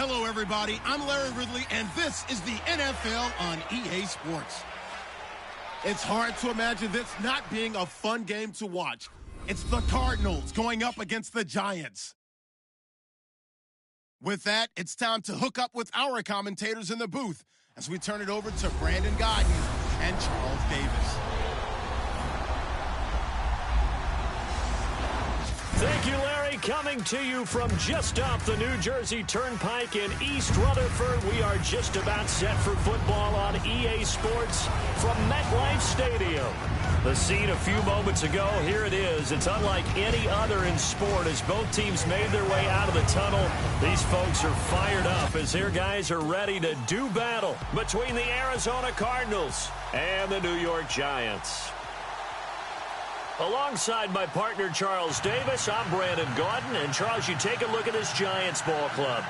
Hello, everybody. I'm Larry Ridley, and this is the NFL on EA Sports. It's hard to imagine this not being a fun game to watch. It's the Cardinals going up against the Giants. With that, it's time to hook up with our commentators in the booth as we turn it over to Brandon Godden and Charles Davis. Thank you, Larry. Coming to you from just off the New Jersey Turnpike in East Rutherford, we are just about set for football on EA Sports from MetLife Stadium. The scene a few moments ago, here it is. It's unlike any other in sport as both teams made their way out of the tunnel. These folks are fired up as their guys are ready to do battle between the Arizona Cardinals and the New York Giants. Alongside my partner, Charles Davis, I'm Brandon Gaudin. And, Charles, you take a look at this Giants ball club.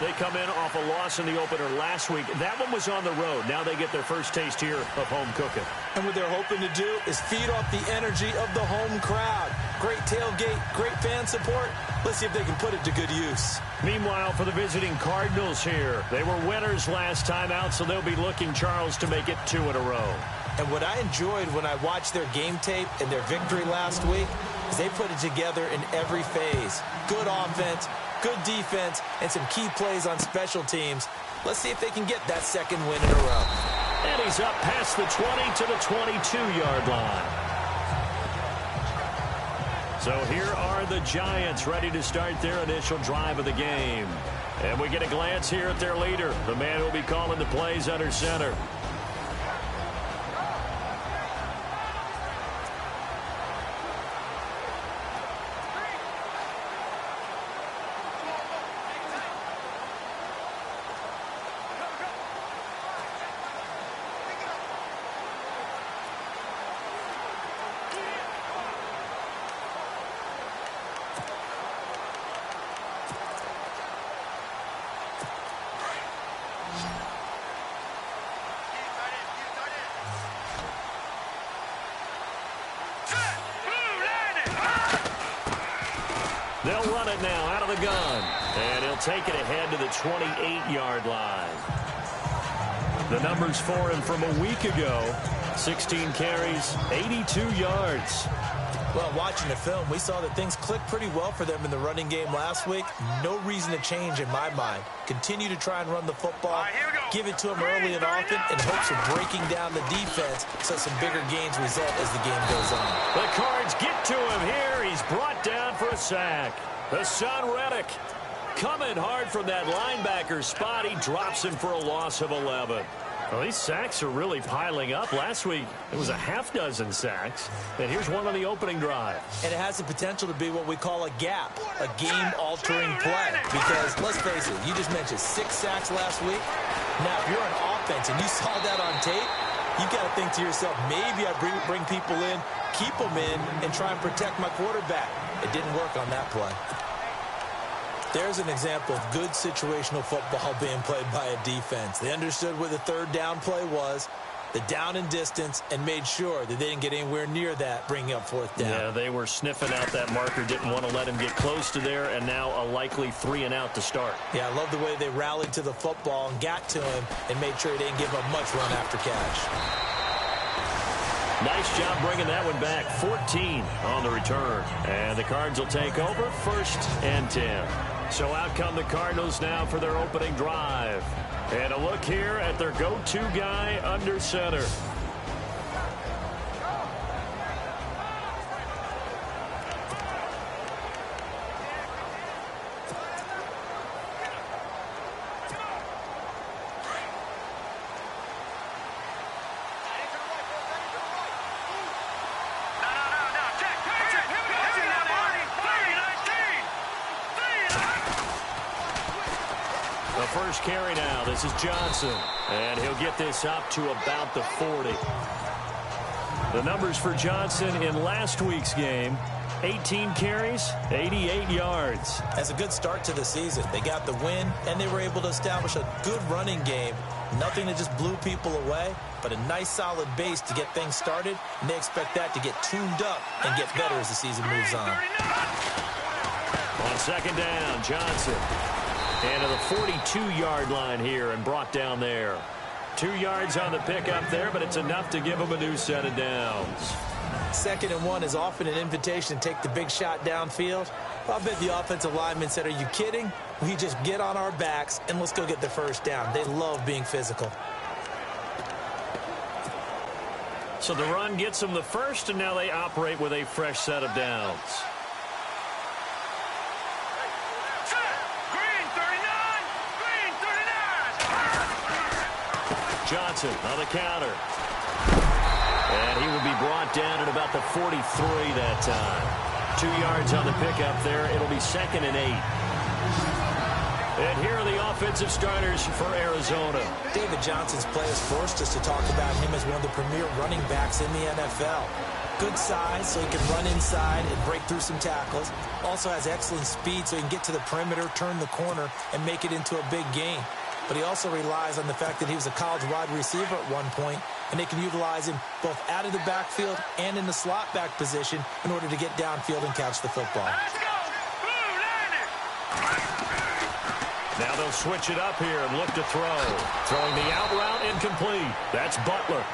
They come in off a loss in the opener last week. That one was on the road. Now they get their first taste here of home cooking. And what they're hoping to do is feed off the energy of the home crowd. Great tailgate, great fan support. Let's see if they can put it to good use. Meanwhile, for the visiting Cardinals here, they were winners last time out, so they'll be looking, Charles, to make it 2 in a row. And what I enjoyed when I watched their game tape and their victory last week is they put it together in every phase. Good offense, good defense, and some key plays on special teams. Let's see if they can get that second win in a row. And he's up past the 20 to the 22-yard line. So here are the Giants ready to start their initial drive of the game. And we get a glance here at their leader, the man who will be calling the plays under center. They'll run it now out of the gun. And he'll take it ahead to the 28-yard line. The numbers for him from a week ago, 16 carries, 82 yards. Well, watching the film, we saw that things clicked pretty well for them in the running game last week. No reason to change in my mind. Continue to try and run the football, give it to him early and often, in hopes of breaking down the defense so some bigger gains result as the game goes on. The Cards get to him here. He's brought down for a sack. Hassan Reddick coming hard from that linebacker spot. He drops him for a loss of 11. Well, these sacks are really piling up. Last week, it was a half-dozen sacks. And here's one on the opening drive. And it has the potential to be what we call a gap, a game-altering play. Because, let's face it, you just mentioned 6 sacks last week. Now, if you're on offense and you saw that on tape, you've got to think to yourself, maybe I bring people in, keep them in, and try and protect my quarterback. It didn't work on that play. There's an example of good situational football being played by a defense. They understood where the third down play was, the down and distance, and made sure that they didn't get anywhere near that, bringing up fourth down. Yeah, they were sniffing out that marker, didn't want to let him get close to there, and now a likely 3 and out to start. Yeah, I love the way they rallied to the football and got to him and made sure he didn't give up much run after catch. Nice job bringing that one back. 14 on the return. And the Cards will take over 1st and 10. So out come the Cardinals now for their opening drive. And a look here at their go-to guy under center. First carry now. This is Johnson. And he'll get this up to about the 40. The numbers for Johnson in last week's game, 18 carries, 88 yards. That's a good start to the season. They got the win, and they were able to establish a good running game. Nothing that just blew people away, but a nice solid base to get things started, and they expect that to get tuned up and get better as the season moves on. On second down, Johnson. And to the 42-yard line here and brought down there. 2 yards on the pickup there, but it's enough to give them a new set of downs. 2nd and 1 is often an invitation to take the big shot downfield. I bet the offensive lineman said, are you kidding? We just get on our backs and let's go get the first down. They love being physical. So the run gets them the first, and now they operate with a fresh set of downs. Johnson on the counter. And he will be brought down at about the 43 that time. 2 yards on the pickup there. It'll be 2nd and 8. And here are the offensive starters for Arizona. David Johnson's play has forced us to talk about him as one of the premier running backs in the NFL. Good size, so he can run inside and break through some tackles. Also has excellent speed, so he can get to the perimeter, turn the corner, and make it into a big gain. But he also relies on the fact that he was a college wide receiver at one point, and they can utilize him both out of the backfield and in the slot back position in order to get downfield and catch the football. Now they'll switch it up here and look to throw. Throwing the out route incomplete. That's Butler.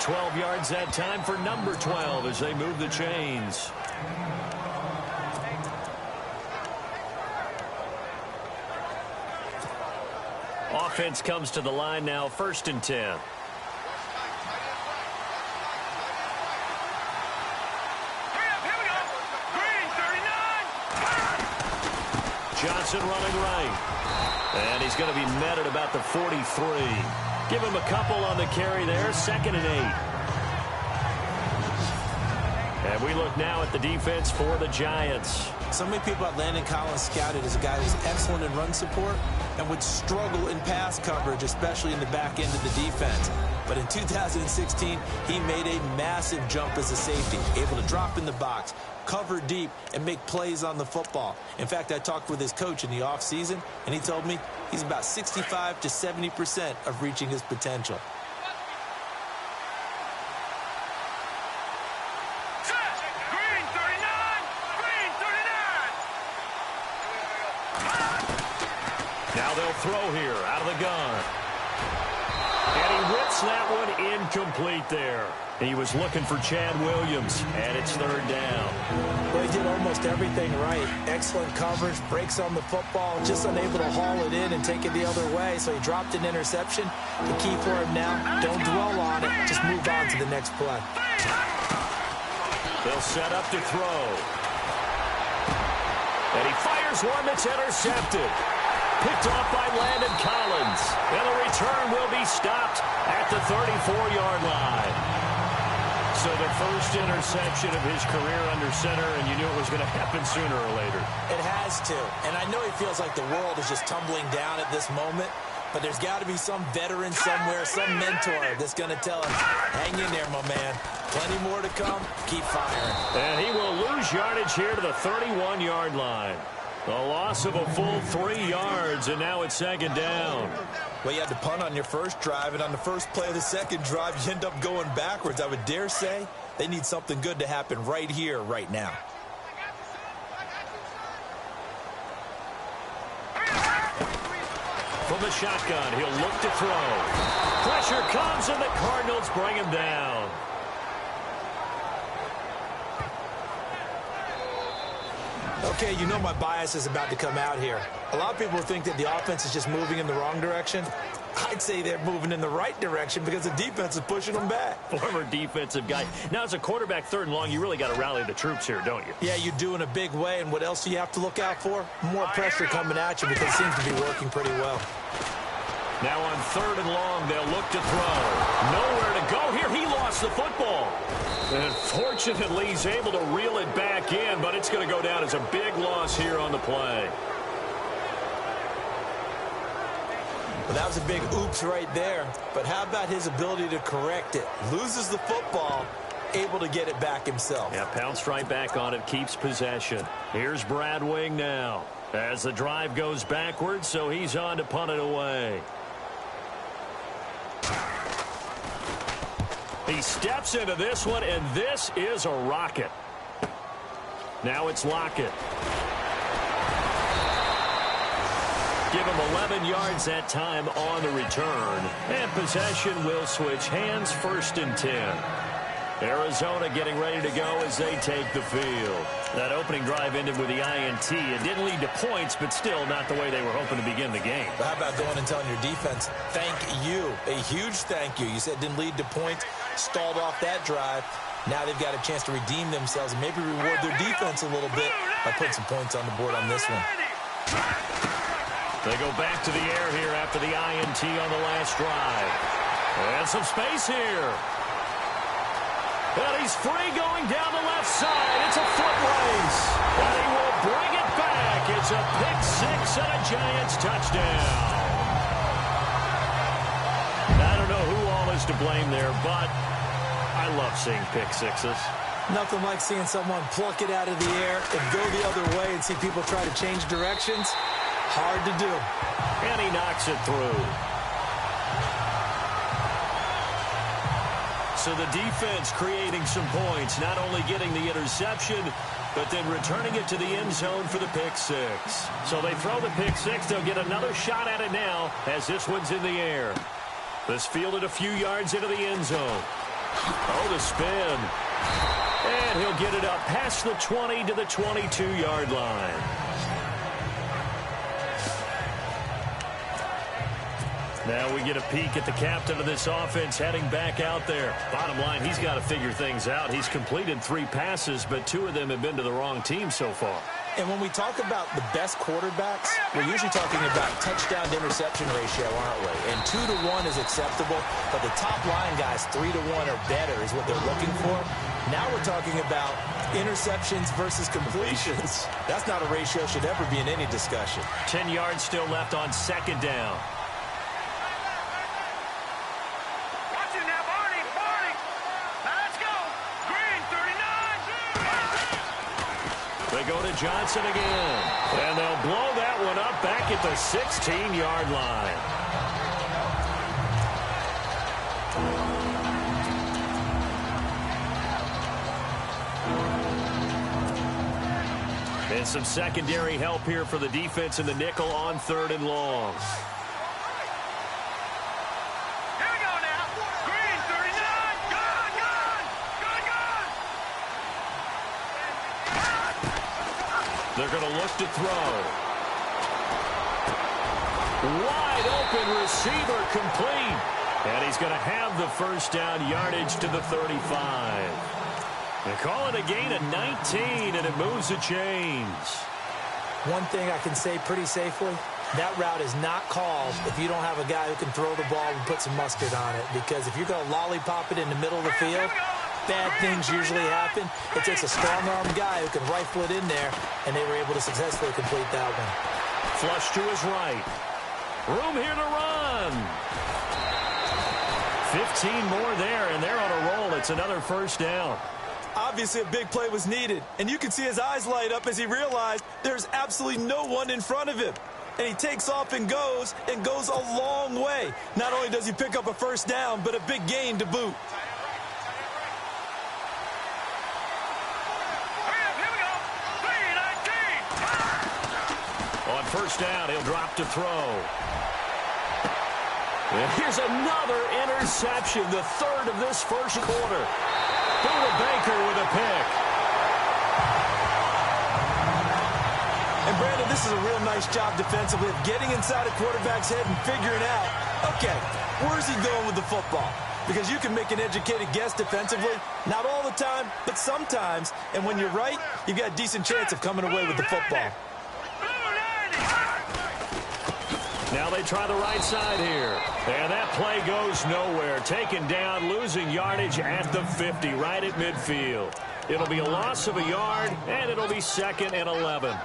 12 yards that time for number 12 as they move the chains. Offense comes to the line now, 1st and 10. Johnson running right. And he's going to be met at about the 43. Give him a couple on the carry there, 2nd and 8. And we look now at the defense for the Giants. So many people at Landon Collins scouted as a guy who's excellent in run support and would struggle in pass coverage, especially in the back end of the defense. But in 2016, he made a massive jump as a safety, able to drop in the box, cover deep, and make plays on the football. In fact, I talked with his coach in the offseason, and he told me he's about 65 to 70% of reaching his potential. Now they'll throw here out of the gun. And he rips that one incomplete there. He was looking for Chad Williams, and it's 3rd down. Well, he did almost everything right. Excellent coverage, breaks on the football, just unable to haul it in and take it the other way, so he dropped an interception. The key for him now, don't dwell on it, just move on to the next play. They'll set up to throw. And he fires one that's intercepted. Picked off by Landon Collins. And the return will be stopped at the 34-yard line. So the first interception of his career under center, and you knew it was going to happen sooner or later. It has to. And I know he feels like the world is just tumbling down at this moment, but there's got to be some veteran somewhere, some mentor that's going to tell him, hang in there, my man. Plenty more to come. Keep firing. And he will lose yardage here to the 31-yard line. A loss of a full 3 yards, and now it's 2nd down. Well, you had to punt on your first drive, and on the first play of the second drive, you end up going backwards. I would dare say they need something good to happen right here, right now. From the shotgun, he'll look to throw. Pressure comes, and the Cardinals bring him down. Okay, you know my bias is about to come out here. A lot of people think that the offense is just moving in the wrong direction. I'd say they're moving in the right direction because the defense is pushing them back. Former defensive guy. Now, as a quarterback, 3rd and long, you really got to rally the troops here, don't you? Yeah, you do in a big way. And what else do you have to look out for? More pressure coming at you because it seems to be working pretty well. Now on 3rd and long, they'll look to throw. Nowhere to go here. He lost the football. And fortunately, he's able to reel it back in, but it's going to go down as a big loss here on the play. Well, that was a big oops right there. But how about his ability to correct it? Loses the football, able to get it back himself. Yeah, pounced right back on it, keeps possession. Here's Brad Wing now as the drive goes backwards, so he's on to punt it away. He steps into this one, and this is a rocket. Now it's Lockett. Give him 11 yards that time on the return. And possession will switch hands, 1st and 10. Arizona getting ready to go as they take the field. That opening drive ended with the INT. It didn't lead to points, but still not the way they were hoping to begin the game. But how about going and telling your defense, thank you, a huge thank you. You said it didn't lead to points, stalled off that drive. Now they've got a chance to redeem themselves and maybe reward their defense a little bit by putting some points on the board on this one. They go back to the air here after the INT on the last drive. And some space here. And he's free going down the left side. It's a foot race. And he will bring it back. It's a pick six and a Giants touchdown. I don't know who all is to blame there, but I love seeing pick sixes. Nothing like seeing someone pluck it out of the air and go the other way and see people try to change directions. Hard to do. And he knocks it through. So the defense creating some points, not only getting the interception, but then returning it to the end zone for the pick six. So they throw the pick six. They'll get another shot at it now as this one's in the air. This fielded a few yards into the end zone. Oh, the spin. And he'll get it up past the 20 to the 22-yard line. Now we get a peek at the captain of this offense heading back out there. Bottom line, he's got to figure things out. He's completed 3 passes, but 2 of them have been to the wrong team so far. And when we talk about the best quarterbacks, we're usually talking about touchdown to interception ratio, aren't we? And 2 to 1 is acceptable, but the top line guys, 3 to 1 or better is what they're looking for. Now we're talking about interceptions versus completions. That's not a ratio should ever be in any discussion. 10 yards still left on 2nd down. They go to Johnson again. And they'll blow that one up back at the 16-yard line. And some secondary help here for the defense in the nickel on 3rd and long. They're going to look to throw. Wide open receiver complete. And he's going to have the 1st down yardage to the 35. They call it a gain of 19, and it moves the chains. One thing I can say pretty safely, that route is not called if you don't have a guy who can throw the ball and put some mustard on it. Because if you're going to lollipop it in the middle of the field, bad things usually happen. It takes a strong-arm guy who can rifle it in there, and they were able to successfully complete that one. Flush to his right. Room here to run. 15 more there, and they're on a roll. It's another 1st down. Obviously, a big play was needed, and you can see his eyes light up as he realized there's absolutely no one in front of him. And he takes off and goes a long way. Not only does he pick up a 1st down, but a big gain to boot. On 1st down, he'll drop to throw. And here's another interception, the 3rd of this 1st quarter. Buda Baker with a pick. And Brandon, this is a real nice job defensively of getting inside a quarterback's head and figuring out, okay, where's he going with the football? Because you can make an educated guess defensively, not all the time, but sometimes. And when you're right, you've got a decent chance of coming away with the football. Now they try the right side here. And that play goes nowhere. Taken down, losing yardage at the 50, right at midfield. It'll be a loss of a yard, and it'll be 2nd and 11.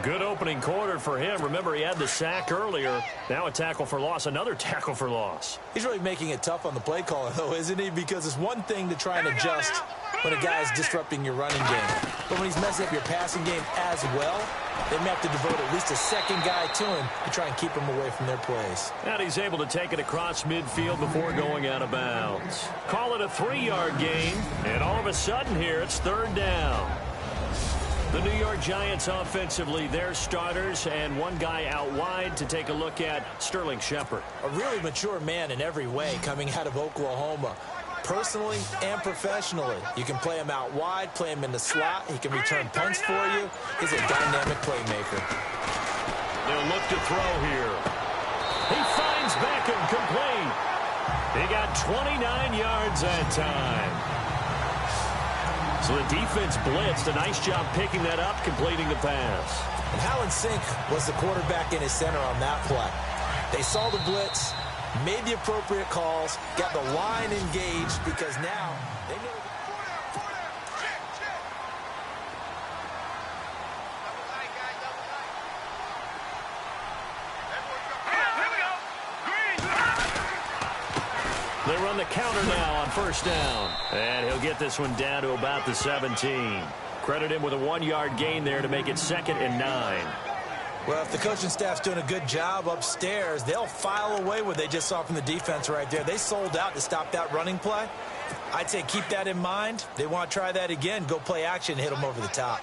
Good opening quarter for him. Remember, he had the sack earlier. Now a tackle for loss, another tackle for loss. He's really making it tough on the play caller, though, isn't he? Because it's one thing to try and adjust when a guy is disrupting your running game. But when he's messing up your passing game as well, they may have to devote at least a 2nd guy to him to try and keep him away from their plays. And he's able to take it across midfield before going out of bounds. Call it a 3-yard gain, and all of a sudden here it's 3rd down. The New York Giants offensively, their starters, and one guy out wide to take a look at Sterling Shepard. A really mature man in every way coming out of Oklahoma. Personally and professionally, you can play him out wide, play him in the slot. He can return punts for you. He's a dynamic playmaker. They'll look to throw here. He finds Beckham complete. He got 29 yards that time. So the defense blitzed. A nice job picking that up, completing the pass. And Hallen Sink was the quarterback in his center on that play. They saw the blitz, made the appropriate calls, got the line engaged because now they know. They run the counter now on first down. And he'll get this one down to about the 17. Credit him with a 1-yard gain there to make it 2nd and 9. Well, if the coaching staff's doing a good job upstairs, they'll file away what they just saw from the defense right there. They sold out to stop that running play. I'd say keep that in mind. They want to try that again. Go play action, hit them over the top.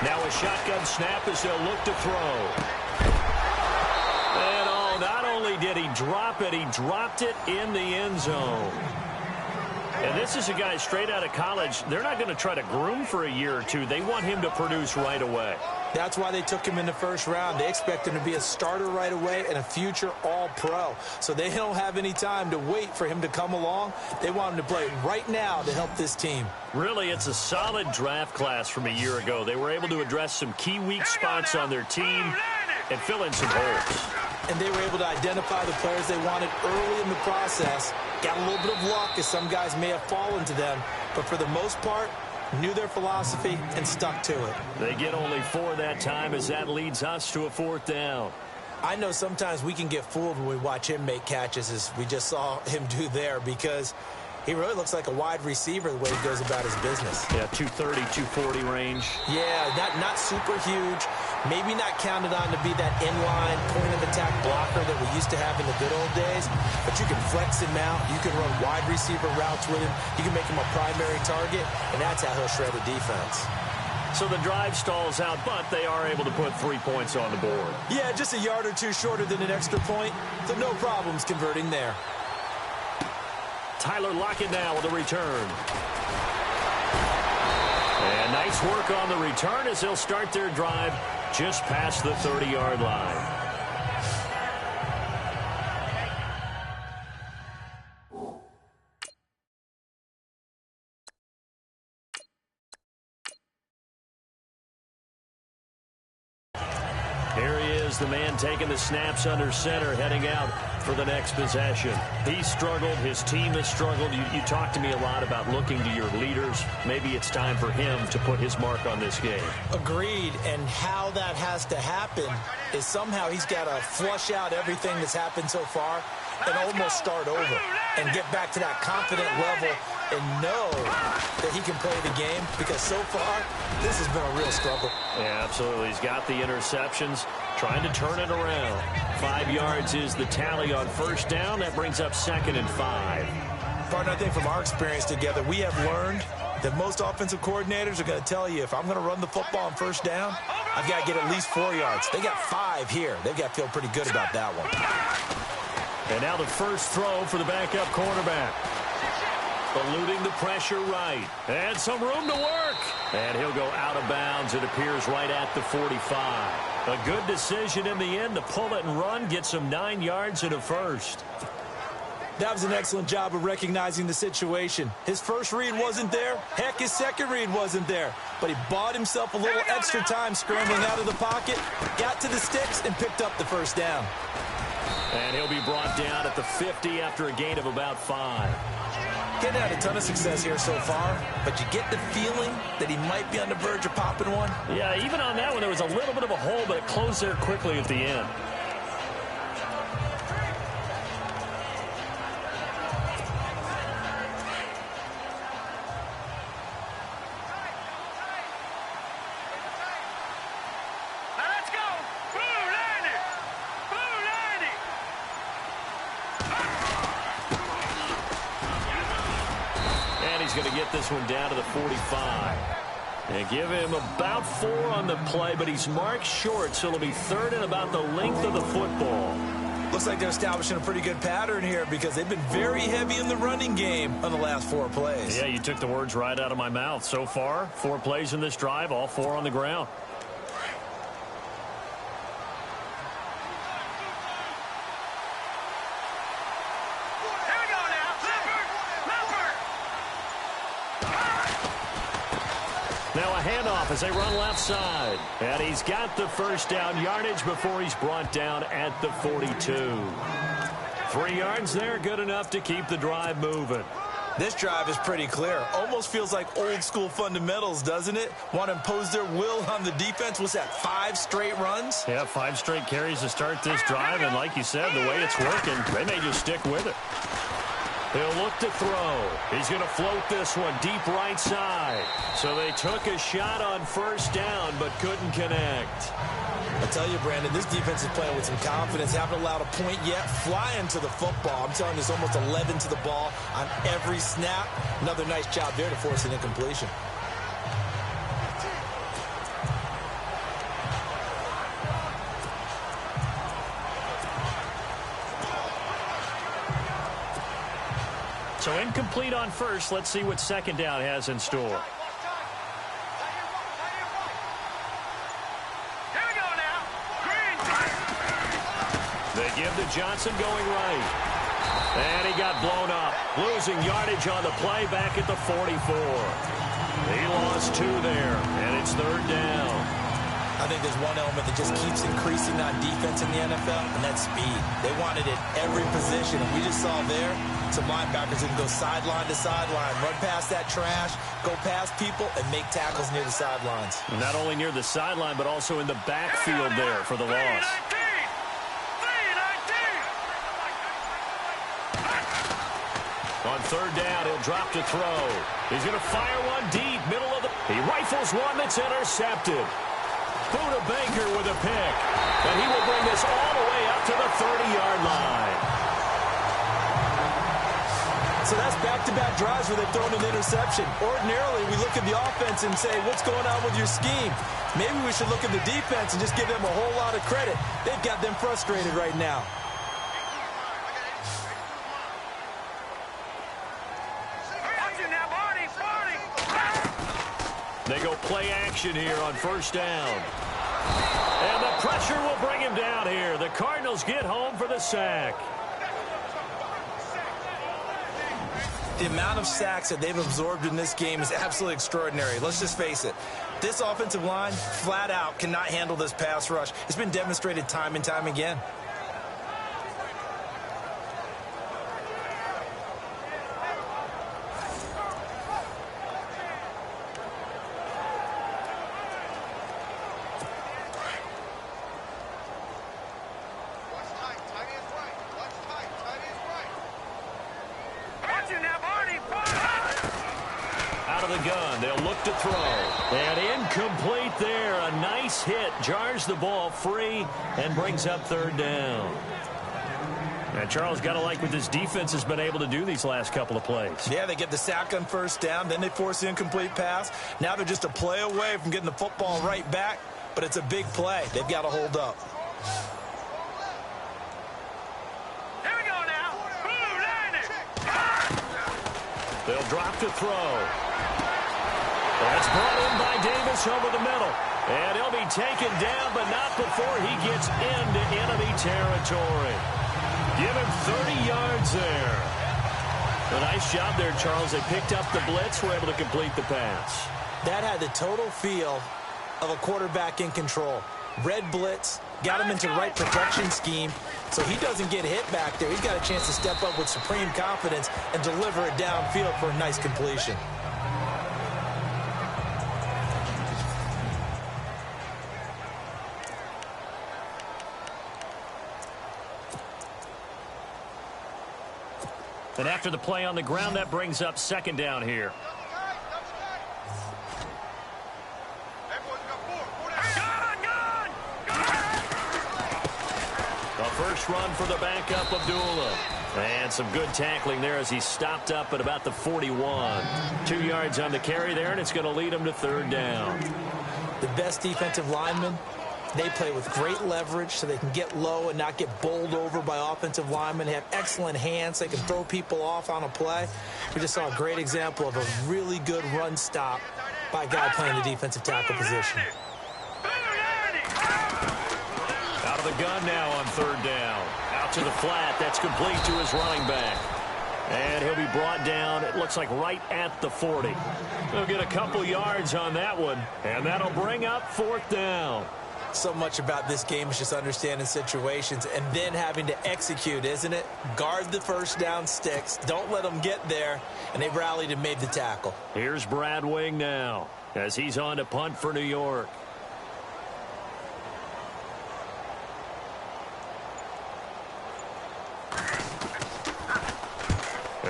Now a shotgun snap as they'll look to throw. And oh, not only did he drop it, he dropped it in the end zone. And this is a guy straight out of college. They're not going to try to groom for a year or two. They want him to produce right away. That's why they took him in the first round. They expect him to be a starter right away and a future all-pro. So they don't have any time to wait for him to come along. They want him to play right now to help this team. Really, it's a solid draft class from a year ago. They were able to address some key weak spots on their team and fill in some holes. And they were able to identify the players they wanted early in the process. Got a little bit of luck as some guys may have fallen to them. But for the most part, knew their philosophy and stuck to it. They get only 4 that time as that leads us to a 4th down. I know sometimes we can get fooled when we watch him make catches as we just saw him do there because he really looks like a wide receiver the way he goes about his business. Yeah, 230, 240 range. Yeah, not super huge. Maybe not counted on to be that inline point-of-attack blocker that we used to have in the good old days. But you can flex him out. You can run wide receiver routes with him. You can make him a primary target, and that's how he'll shred a defense. So the drive stalls out, but they are able to put 3 points on the board. Yeah, just a yard or two shorter than an extra point, so no problems converting there. Tyler Lockett now with a return. And nice work on the return as they'll start their drive just past the 30-yard line. Here he is, the man taking the snaps under center, heading out for the next possession. He struggled. His team has struggled. You talk to me a lot about looking to your leaders. Maybe it's time for him to put his mark on this game. Agreed. And how that has to happen is somehow he's got to flush out everything that's happened so far and almost start over and get back to that confident level and know that he can play the game, because so far this has been a real struggle. Yeah, absolutely. He's got the interceptions, trying to turn it around. 5 yards is the tally on first down. That brings up 2nd and 5. Partner, I think from our experience together, we have learned that most offensive coordinators are going to tell you, if I'm going to run the football on first down, I've got to get at least 4 yards. They got 5 here. They've got to feel pretty good about that one. And now the first throw for the backup cornerback. Eluding the pressure right. And some room to work. And he'll go out of bounds, it appears, right at the 45. A good decision in the end to pull it and run, get some 9 yards and a first. That was an excellent job of recognizing the situation. His first read wasn't there. Heck, his second read wasn't there. But he bought himself a little extra time scrambling out of the pocket, got to the sticks, and picked up the first down. And he'll be brought down at the 50 after a gain of about 5. Getting had a ton of success here so far, but you get the feeling that he might be on the verge of popping one. Yeah, even on that one, there was a little bit of a hole, but it closed there quickly at the end. he's going to get this one down to the 45. And give him about 4 on the play, but he's marked short, so it'll be third and about the length of the football. Looks like they're establishing a pretty good pattern here because they've been very heavy in the running game on the last 4 plays. Yeah, you took the words right out of my mouth. So far, 4 plays in this drive, all 4 on the ground. Now a handoff as they run left side. And he's got the first down yardage before he's brought down at the 42. 3 yards there, good enough to keep the drive moving. This drive is pretty clear. Almost feels like old school fundamentals, doesn't it? Want to impose their will on the defense. What's that, 5 straight runs? Yeah, 5 straight carries to start this drive. And like you said, the way it's working, they may just stick with it. He'll look to throw. He's going to float this one deep right side. So they took a shot on first down, but couldn't connect. I tell you, Brandon, this defense is playing with some confidence. Haven't allowed a point yet. Flying to the football. I'm telling you, it's almost 11 to the ball on every snap. Another nice job there to force an incompletion. So incomplete on first. Let's see what second down has in store. They give to Johnson going right. And he got blown up. Losing yardage on the play back at the 44. He lost 2 there, and it's third down. I think there's one element that just keeps increasing on defense in the NFL, and that's speed. They want it at every position, and we just saw there some linebackers who can go sideline to sideline, run past that trash, go past people, and make tackles near the sidelines. Not only near the sideline, but also in the backfield there for the loss. On third down, he'll drop to throw. He's going to fire one deep, middle of the... He rifles one that's intercepted. Buda Baker with a pick. And he will bring this all the way up to the 30-yard line. So that's back-to-back drives where they've thrown an interception. Ordinarily, we look at the offense and say, what's going on with your scheme? Maybe we should look at the defense and just give them a whole lot of credit. They've got them frustrated right now. They go play action here on first down. And the pressure will bring him down here. The Cardinals get home for the sack. The amount of sacks that they've absorbed in this game is absolutely extraordinary. Let's just face it. This offensive line, flat out, cannot handle this pass rush. It's been demonstrated time and time again. Out of the gun, they'll look to throw. And incomplete there. A nice hit. Jars the ball free and brings up third down. And Charles, got to like what this defense has been able to do these last couple of plays. Yeah, they get the sack on first down, then they force the incomplete pass. Now they're just a play away from getting the football right back, but it's a big play. They've got to hold up. They'll drop to throw. That's brought in by Davis over the middle. And he'll be taken down, but not before he gets into enemy territory. Give him 30 yards there. A nice job there, Charles. They picked up the blitz, were able to complete the pass. That had the total feel of a quarterback in control. Red blitz, got him into the right protection scheme, so he doesn't get hit back there. He's got a chance to step up with supreme confidence and deliver it downfield for a nice completion. And after the play on the ground, that brings up second down here. The first run for the backup, Abdullah. And And some good tackling there as he stopped up at about the 41. 2 yards on the carry there, and it's going to lead him to third down. The best defensive linemen, they play with great leverage so they can get low and not get bowled over by offensive linemen. They have excellent hands. They can throw people off on a play. We just saw a great example of a really good run stop by a guy playing the defensive tackle position. Out of the gun now on third down. Out to the flat. That's complete to his running back. And he'll be brought down, it looks like right at the 40. He'll get a couple yards on that one, and that'll bring up fourth down. So much about this game is just understanding situations and then having to execute, isn't it? Guard the first down sticks. Don't let them get there. And they rallied and made the tackle. Here's Brad Wing now as he's on to punt for New York.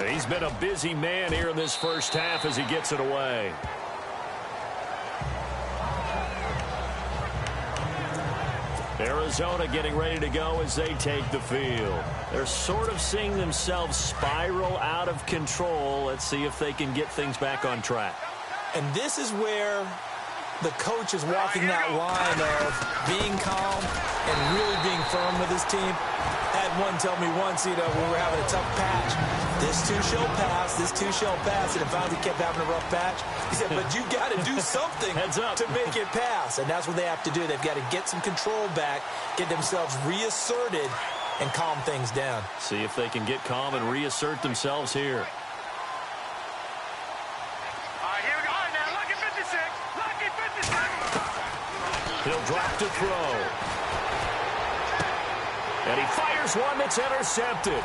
He's been a busy man here in this first half as he gets it away. Arizona getting ready to go as they take the field. They're sort of seeing themselves spiral out of control. Let's see if they can get things back on track. And this is where the coach is walking that line of being calm and really being firm with his team. I had one tell me once, when we were having a tough patch, this too shall pass, this too shall pass, and it finally kept having a rough patch. He said, but you got to do something to make it pass, and that's what they have to do. They've got to get some control back, get themselves reasserted, and calm things down. See if they can get calm and reassert themselves here. He'll drop to throw. And he fires one that's intercepted.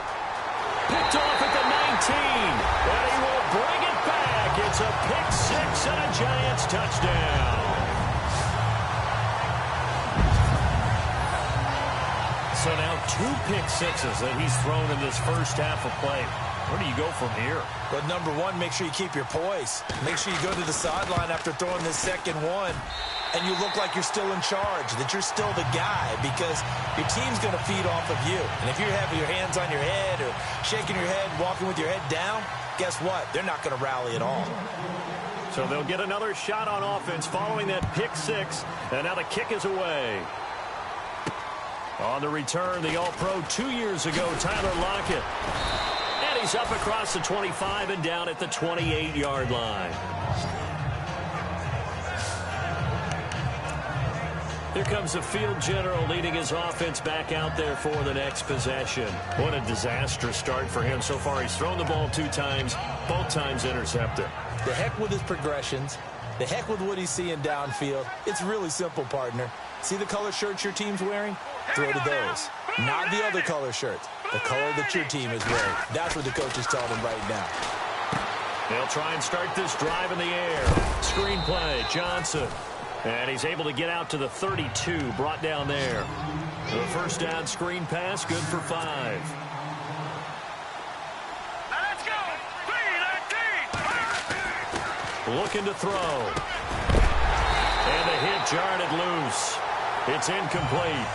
Picked off at the 19. And he will bring it back. It's a pick six and a Giants touchdown. So now 2 pick sixes that he's thrown in this first half of play. Where do you go from here? Well, number one, make sure you keep your poise. Make sure you go to the sideline after throwing this second one, and you look like you're still in charge, that you're still the guy, because your team's going to feed off of you. And if you're having your hands on your head or shaking your head, walking with your head down, guess what? They're not going to rally at all. So they'll get another shot on offense following that pick six, and now the kick is away. On the return, the All-Pro 2 years ago, Tyler Lockett. And he's up across the 25 and down at the 28-yard line. Here comes the field general leading his offense back out there for the next possession. What a disastrous start for him so far. He's thrown the ball 2 times, both times intercepted. The heck with his progressions. The heck with what he's seeing downfield. It's really simple, partner. See the color shirts your team's wearing? Throw to those. Not the other color shirts. The color that your team is wearing. That's what the coach is telling him right now. They'll try and start this drive in the air. Screen play, Johnson. And he's able to get out to the 32, brought down there. The first down screen pass, good for 5. Let's go! 3-19! Looking to throw. And the hit jarred it loose. It's incomplete.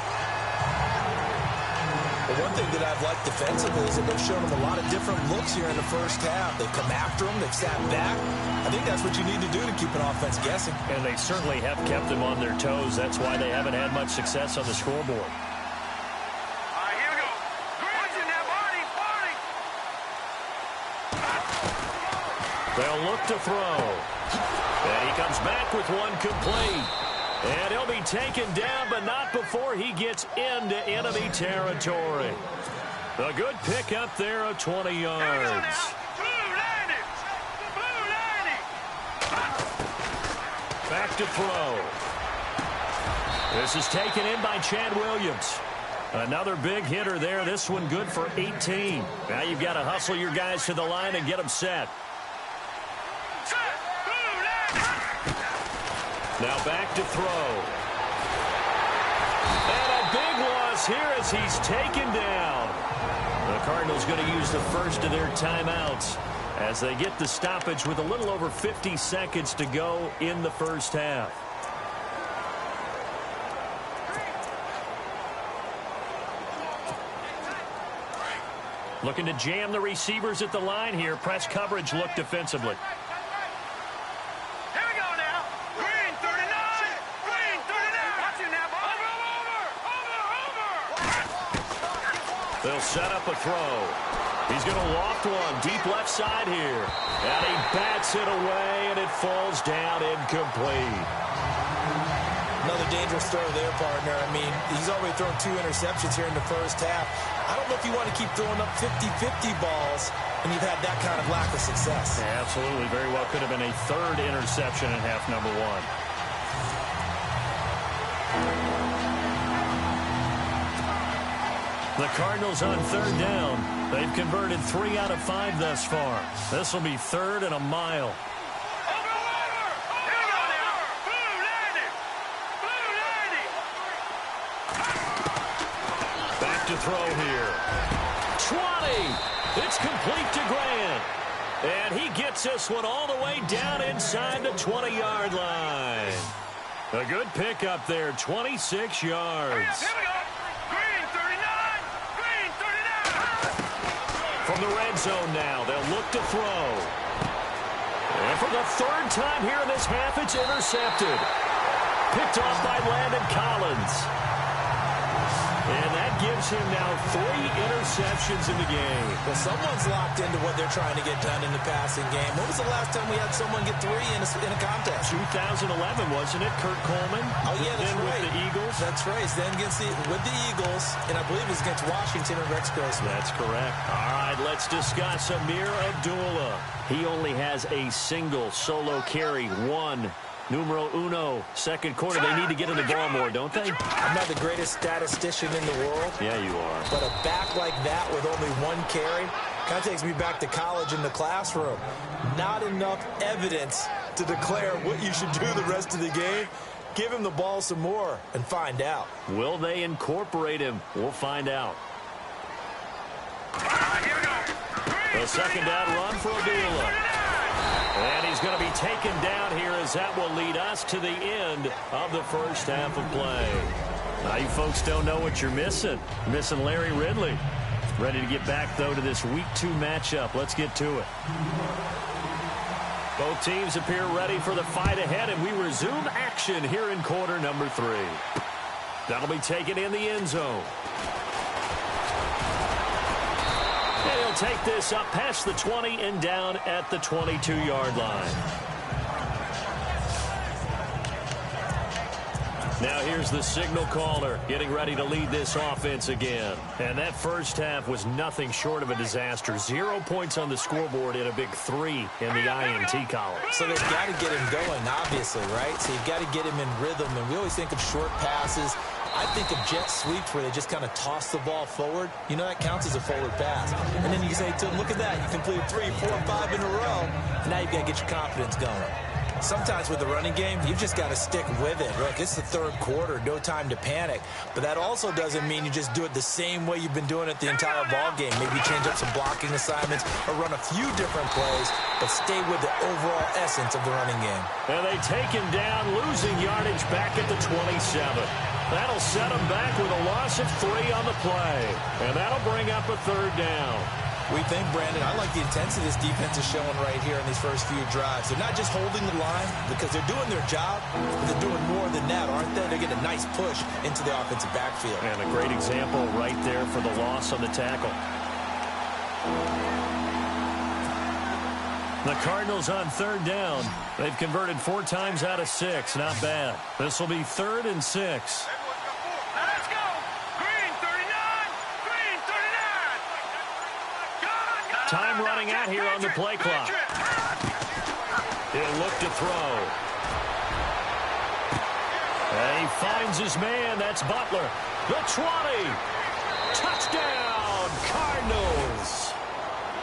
The one thing that I've liked defensively is that they've shown them a lot of different looks here in the first half. They've come after them. They've sat back. I think that's what you need to do to keep an offense guessing. And they certainly have kept them on their toes. That's why they haven't had much success on the scoreboard. All right, here we go. What's in that body? They'll look to throw. And he comes back with one complete. And he'll be taken down, but not before he gets into enemy territory. A good pick up there of 20 yards. Back to throw. This is taken in by Chad Williams. Another big hitter there. This one good for 18. Now you've got to hustle your guys to the line and get them set. Now back to throw. And a big loss here as he's taken down. The Cardinals going to use the first of their timeouts as they get the stoppage with a little over 50 seconds to go in the first half. Looking to jam the receivers at the line here. Press coverage look defensively. Here we go now. Green 39. Green 39. Watch it now, boy. Over. They'll set up a throw. He's going to loft one deep left side here. And he bats it away, and it falls down incomplete. Another dangerous throw there, partner. I mean, he's already thrown 2 interceptions here in the first half. I don't know if you want to keep throwing up 50-50 balls when you've had that kind of lack of success. Yeah, absolutely. Very well could have been a 3rd interception in half number 1. The Cardinals on 3rd down. They've converted 3 out of 5 thus far. This will be 3rd and a mile. To throw here. 20. It's complete to Grant. And he gets this one all the way down inside the 20-yard line. A good pickup there, 26 yards. Here we go. Green 39. Green 39. From the red zone now, they'll look to throw. And for the 3rd time here in this half, it's intercepted. Picked off by Landon Collins. And that gives him now 3 interceptions in the game. Well, someone's locked into what they're trying to get done in the passing game. When was the last time we had someone get 3 in a contest? 2011, wasn't it? Kurt Coleman? Oh, yeah, that's right. With the Eagles? That's right. Then with the Eagles, and I believe it was against Washington and Rex Grossman. That's correct. All right, let's discuss Amir Abdullah. He only has a single solo carry, 1. Numero uno, 2nd quarter. They need to get in the ball more, don't they? I'm not the greatest statistician in the world. Yeah, you are. But a back like that with only 1 carry kind of takes me back to college in the classroom. Not enough evidence to declare what you should do the rest of the game. Give him the ball some more and find out. Will they incorporate him? We'll find out. Here we go. The 2nd down run for Abdullah. And he's going to be taken down here as that will lead us to the end of the first half of play. Now you folks don't know what you're missing. Missing Larry Ridley. Ready to get back, though, to this Week 2 matchup. Let's get to it. Both teams appear ready for the fight ahead, and we resume action here in quarter number 3. That'll be taken in the end zone. And he'll take this up past the 20 and down at the 22-yard line. Now here's the signal caller getting ready to lead this offense again. And that first half was nothing short of a disaster. 0 points on the scoreboard and a big 3 in the INT column. So they've got to get him going, obviously, right? So you've got to get him in rhythm. And we always think of short passes. I think of jet sweeps where they just kind of toss the ball forward. You know, that counts as a forward pass. And then you say to them, look at that. You completed 3, 4, 5 in a row. Now you've got to get your confidence going. Sometimes with the running game, you've just got to stick with it. Look, it's the 3rd quarter, no time to panic. But that also doesn't mean you just do it the same way you've been doing it the entire ball game. Maybe change up some blocking assignments or run a few different plays, but stay with the overall essence of the running game. And they take him down, losing yardage back at the 27. That'll set him back with a loss of 3 on the play. And that'll bring up a 3rd down. We think, Brandon, I like the intensity this defense is showing right here in these first few drives. They're not just holding the line because they're doing their job, but they're doing more than that, aren't they? They're getting a nice push into the offensive backfield. And a great example right there for the loss on the tackle. The Cardinals on 3rd down. They've converted 4 times out of 6. Not bad. This will be 3rd and 6. Time running out here on the play clock. He'll look to throw. And he finds his man. That's Butler. The 20. Touchdown, Cardinals.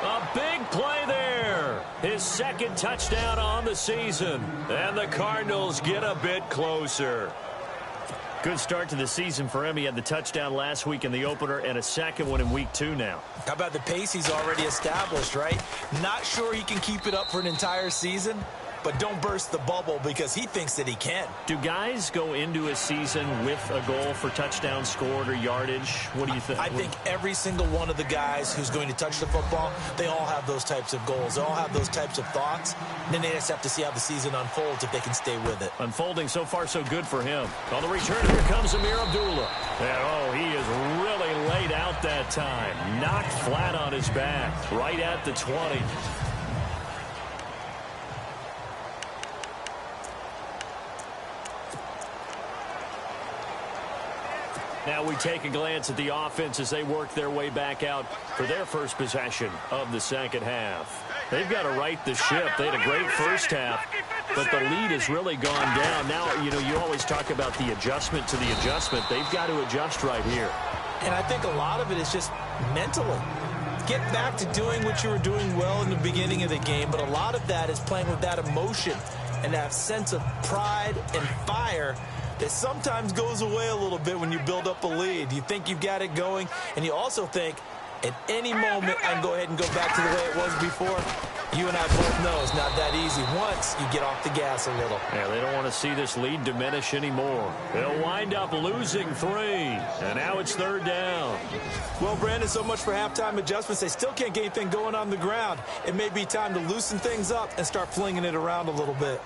A big play there. His 2nd touchdown on the season. And the Cardinals get a bit closer. Good start to the season for him. He had the touchdown last week in the opener and a 2nd one in week 2 now. How about the pace he's already established, right? Not sure he can keep it up for an entire season, but don't burst the bubble because he thinks that he can. Do guys go into a season with a goal for touchdown scored or yardage? What do you think? I think every single one of the guys who's going to touch the football, they all have those types of goals. They all have those types of thoughts. Then they just have to see how the season unfolds if they can stay with it. Unfolding so far so good for him. On the return, here comes Amir Abdullah. And, oh, he is really laid out that time. Knocked flat on his back, right at the 20. Now we take a glance at the offense as they work their way back out for their first possession of the second half. They've got to right the ship. They had a great first half, but the lead has really gone down. Now, you know, you always talk about the adjustment to the adjustment. They've got to adjust right here. And I think a lot of it is just mentally. Get back to doing what you were doing well in the beginning of the game, but a lot of that is playing with that emotion and that sense of pride and fire that sometimes goes away a little bit when you build up a lead. You think you've got it going, and you also think at any moment I can go ahead and go back to the way it was before. You and I both know it's not that easy once you get off the gas a little. Yeah, they don't want to see this lead diminish anymore. They'll wind up losing 3, and now it's third down. Well, Brandon, so much for halftime adjustments. They still can't get anything going on the ground. It may be time to loosen things up and start flinging it around a little bit.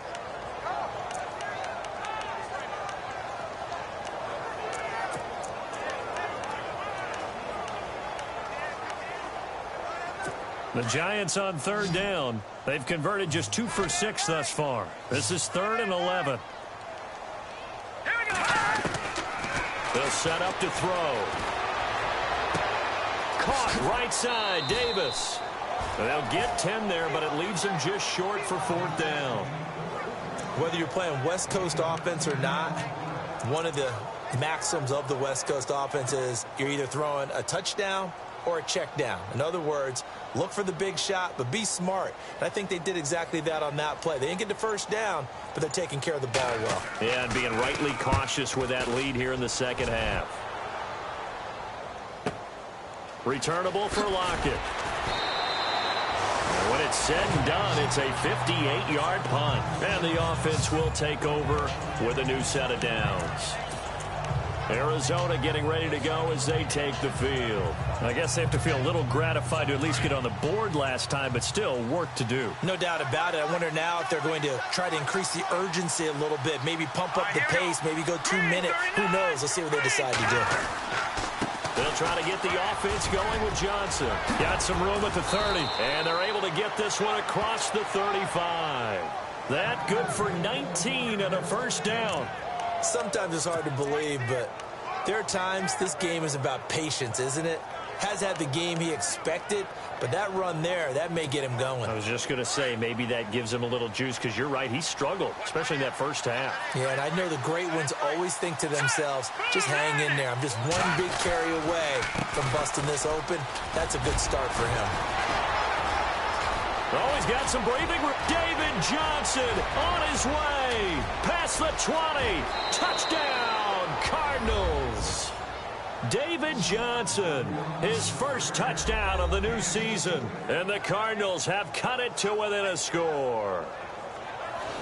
The Giants on third down. They've converted just 2 for 6 thus far. This is 3rd and 11. They'll set up to throw. Caught right side, Davis. They'll get 10 there, but it leaves them just short for 4th down. Whether you're playing West Coast offense or not, one of the maxims of the West Coast offense is you're either throwing a touchdown or a check down. In other words, look for the big shot, but be smart. And I think they did exactly that on that play. They didn't get the first down, but they're taking care of the ball well. Yeah, and being rightly cautious with that lead here in the second half. Returnable for Lockett. And when it's said and done, it's a 58-yard punt. And the offense will take over with a new set of downs. Arizona getting ready to go as they take the field. I guess they have to feel a little gratified to at least get on the board last time, but still work to do. No doubt about it. I wonder now if they're going to try to increase the urgency a little bit, maybe pump up the pace, maybe go 2 minutes. Who knows? Let's see what they decide to do. They'll try to get the offense going with Johnson. Got some room at the 30, and they're able to get this one across the 35. That good for 19 and a first down. Sometimes it's hard to believe, but there are times this game is about patience, isn't it? Has had the game he expected, but that run there, that may get him going. I was just going to say, maybe that gives him a little juice, because you're right, he struggled, especially in that first half. Yeah, and I know the great ones always think to themselves, just hang in there. I'm just one big carry away from busting this open. That's a good start for him. Oh, he's got some breathing room. David Johnson on his way. Past the 20. Touchdown, Cardinals. David Johnson, his first touchdown of the new season. And the Cardinals have cut it to within a score.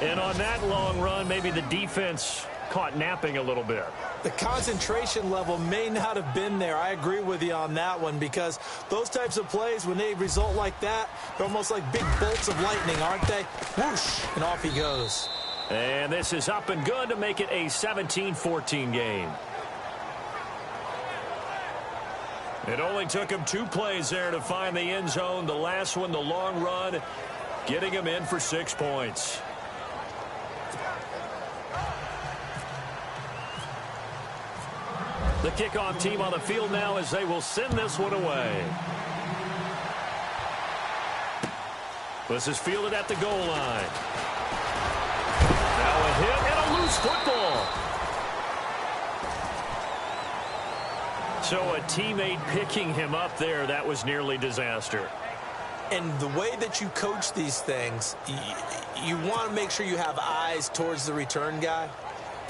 And on that long run, maybe the defense caught napping a little bit. The concentration level may not have been there. I agree with you on that one, because those types of plays, when they result like that, they're almost like big bolts of lightning, aren't they? Whoosh, and off he goes. And this is up and good to make it a 17-14 game. It only took him 2 plays there to find the end zone. The last one, the long run, getting him in for 6 points. The kickoff team on the field now as they will send this one away. This is fielded at the goal line. Now a hit and a loose football. So a teammate picking him up there, that was nearly disaster. And the way that you coach these things, you want to make sure you have eyes towards the return guy,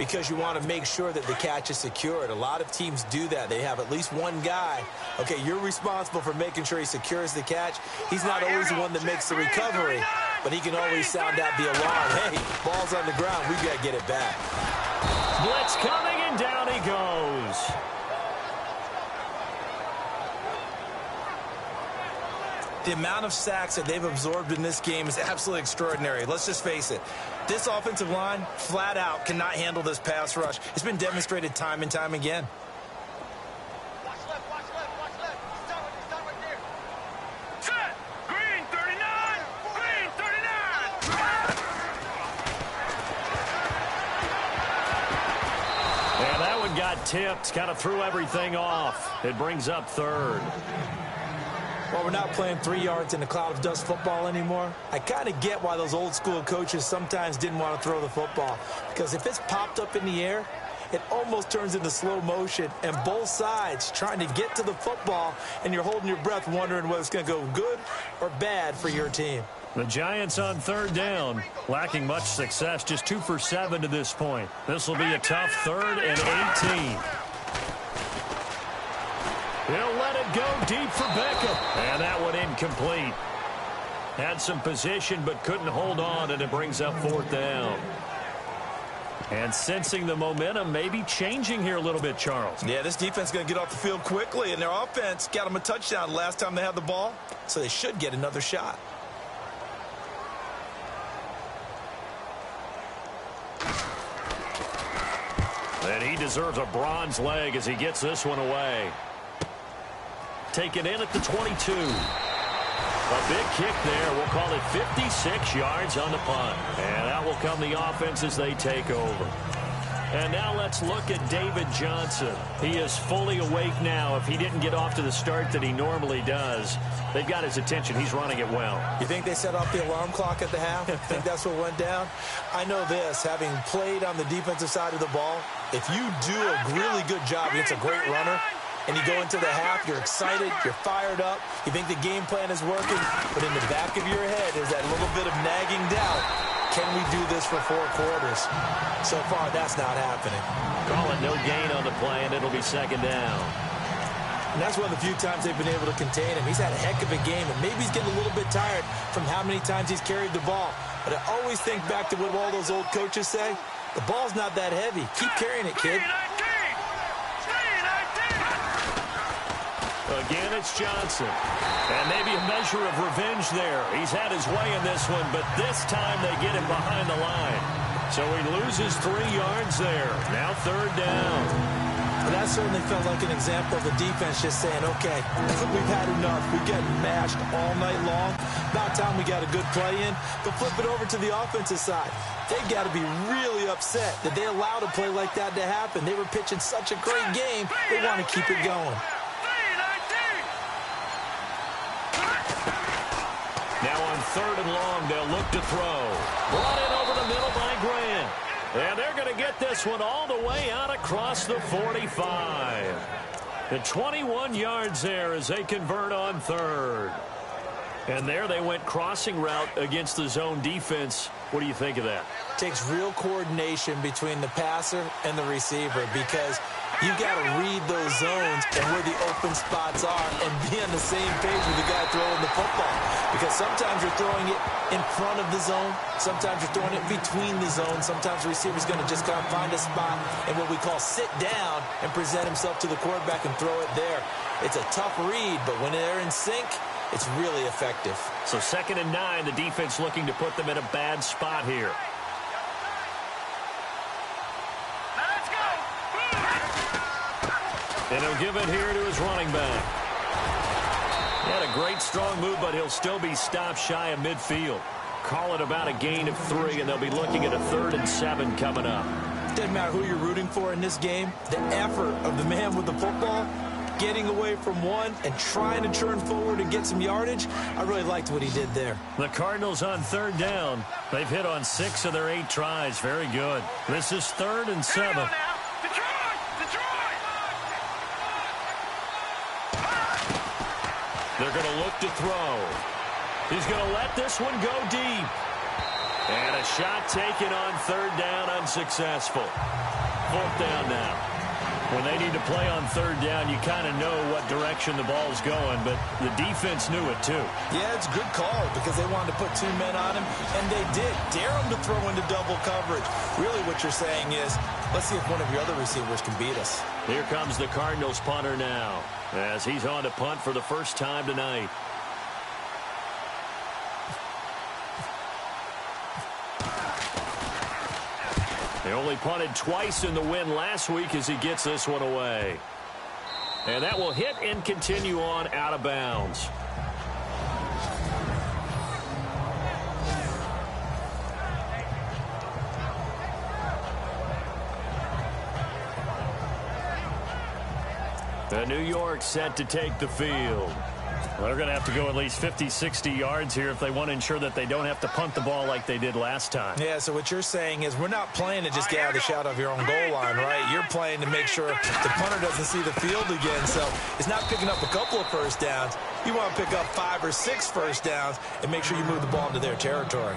because you want to make sure that the catch is secured. A lot of teams do that. They have at least one guy. Okay, you're responsible for making sure he secures the catch. He's not always the one that makes the recovery, but he can always sound out the alarm. Hey, ball's on the ground. We've got to get it back. Blitz coming, and down he goes. The amount of sacks that they've absorbed in this game is absolutely extraordinary. Let's just face it. This offensive line, flat out, cannot handle this pass rush. It's been demonstrated time and time again. Watch left, watch left, watch left. Start right there. Set! Green 39! Green 39! And that one got tipped, kind of threw everything off. It brings up third. Well, we're not playing 3 yards in a cloud of dust football anymore. I kind of get why those old school coaches sometimes didn't want to throw the football. Because if it's popped up in the air, it almost turns into slow motion. And both sides trying to get to the football, and you're holding your breath wondering whether it's going to go good or bad for your team. The Giants on third down, lacking much success, just 2 for 7 to this point. This will be a tough 3rd and 18. He'll let it go deep for Beckham. And that one incomplete. Had some position but couldn't hold on, and it brings up 4th down. And sensing the momentum maybe changing here a little bit, Charles. Yeah, this defense is going to get off the field quickly, and their offense got them a touchdown last time they had the ball, so they should get another shot. And he deserves a bronze leg as he gets this one away. Taken in at the 22. A big kick there. We'll call it 56 yards on the punt. And out will come the offense as they take over. And now let's look at David Johnson. He is fully awake now. If he didn't get off to the start that he normally does, they've got his attention. He's running it well. You think they set off the alarm clock at the half? Think that's what went down? I know this, having played on the defensive side of the ball, if you do a really good job against a great runner, and you go into the half, you're excited, you're fired up, you think the game plan is working, but in the back of your head is that little bit of nagging doubt. Can we do this for 4 quarters? So far, that's not happening. Call it no gain on the play, and it'll be 2nd down. And that's one of the few times they've been able to contain him. He's had a heck of a game, and maybe he's getting a little bit tired from how many times he's carried the ball. But I always think back to what all those old coaches say. The ball's not that heavy. Keep carrying it, kid. Again, it's Johnson. And maybe a measure of revenge there. He's had his way in this one, but this time they get him behind the line. So he loses 3 yards there. Now 3rd down. And that certainly felt like an example of the defense just saying, okay, we've had enough. We've gotten mashed all night long. About time we got a good play in. But flip it over to the offensive side. They've got to be really upset that they allowed a play like that to happen. They were pitching such a great game. They want to keep it going. Now on 3rd and long, they'll look to throw. Brought in over the middle by Grant. And they're going to get this one all the way out across the 45. The 21 yards there as they convert on 3rd. And there they went crossing route against the zone defense. What do you think of that? Takes real coordination between the passer and the receiver because you've got to read those zones and where the open spots are and be on the same page with the guy throwing the football. Because sometimes you're throwing it in front of the zone. Sometimes you're throwing it between the zones. Sometimes the receiver's going to just kind of find a spot and what we call sit down and present himself to the quarterback and throw it there. It's a tough read, but when they're in sync, it's really effective. So 2nd and 9, the defense looking to put them in a bad spot here. Let's go. And he'll give it here to his running back. He had a great strong move, but he'll still be stopped shy of midfield. Call it about a gain of 3, and they'll be looking at a 3rd and 7 coming up. Doesn't matter who you're rooting for in this game. The effort of the man with the football, getting away from one and trying to turn forward and get some yardage, I really liked what he did there. The Cardinals on 3rd down. They've hit on 6 of their 8 tries. Very good. This is 3rd and 7. They're going to look to throw. He's going to let this one go deep. And a shot taken on 3rd down, unsuccessful. 4th down now. When they need to play on third down, you kind of know what direction the ball's going, but the defense knew it too. Yeah, it's a good call because they wanted to put 2 men on him, and they did. Dare him to throw into double coverage. Really what you're saying is, let's see if one of your other receivers can beat us. Here comes the Cardinals punter now, as he's on to punt for the first time tonight. They only punted twice in the win last week as he gets this one away. And that will hit and continue on out of bounds. The New York set to take the field. Well, they're going to have to go at least 50, 60 yards here if they want to ensure that they don't have to punt the ball like they did last time. Yeah, so what you're saying is we're not playing to just get out of the shadow of your own goal line, right? You're playing to make sure the punter doesn't see the field again. So it's not picking up a couple of first downs. You want to pick up 5 or 6 first downs and make sure you move the ball into their territory.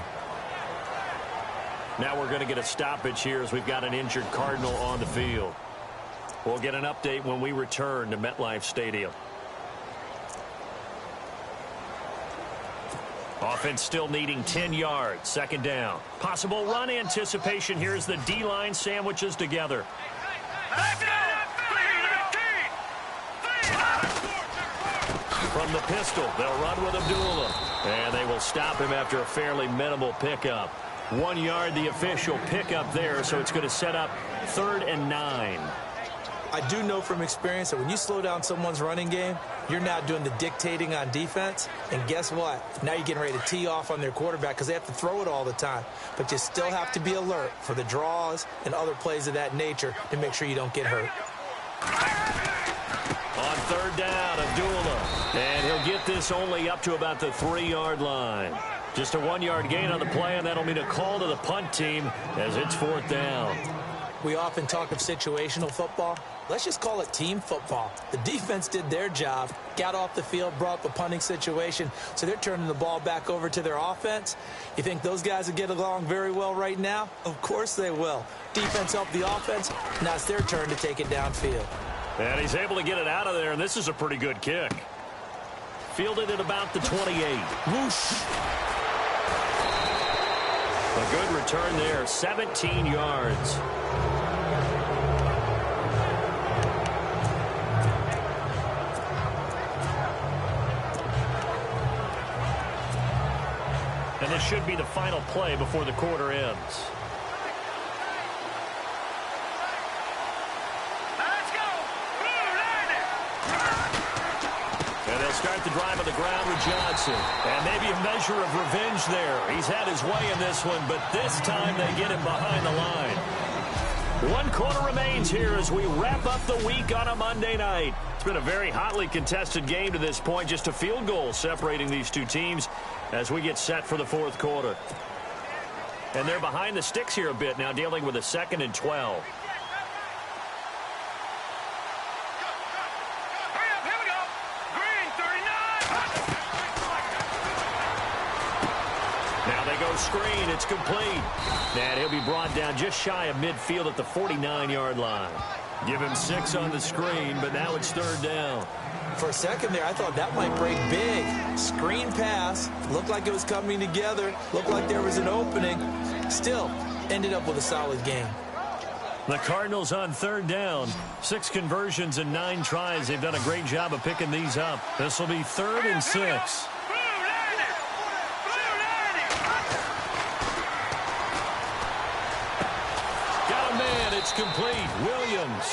Now we're going to get a stoppage here as we've got an injured Cardinal on the field. We'll get an update when we return to MetLife Stadium. Offense still needing 10 yards. Second down. Possible run anticipation. Here's the D-line sandwiches together. From the pistol, they'll run with Abdullah. And they will stop him after a fairly minimal pickup. 1 yard, the official pickup there, so it's going to set up 3rd and 9. I do know from experience that when you slow down someone's running game, you're now doing the dictating on defense. And guess what? Now you're getting ready to tee off on their quarterback because they have to throw it all the time. But you still have to be alert for the draws and other plays of that nature to make sure you don't get hurt. On 3rd down, Abdullah. And he'll get this only up to about the 3-yard line. Just a 1-yard gain on the play, and that'll mean a call to the punt team as it's 4th down. We often talk of situational football. Let's just call it team football. The defense did their job, got off the field, brought up a punting situation, so they're turning the ball back over to their offense. You think those guys will get along very well right now? Of course they will. Defense helped the offense. Now it's their turn to take it downfield. And he's able to get it out of there, and this is a pretty good kick. Fielded at about the 28. Whoosh! A good return there, 17 yards. And this should be the final play before the quarter ends. Let's go! And they'll start the drive on the ground with Johnson. And maybe a measure of revenge there. He's had his way in this one, but this time they get him behind the line. 1 quarter remains here as we wrap up the week on a Monday night. It's been a very hotly contested game to this point. Just a field goal separating these two teams as we get set for the 4th quarter. And they're behind the sticks here a bit now, dealing with a 2nd and 12. Here we go. Green 39. Now they go screen. It's complete. And he'll be brought down just shy of midfield at the 49-yard line. Give him 6 on the screen, but now it's 3rd down. For a second there, I thought that might break big. Screen pass. Looked like it was coming together. Looked like there was an opening. Still, ended up with a solid game. The Cardinals on 3rd down. 6 conversions and 9 tries. They've done a great job of picking these up. This will be 3rd and 6. It's complete. Williams.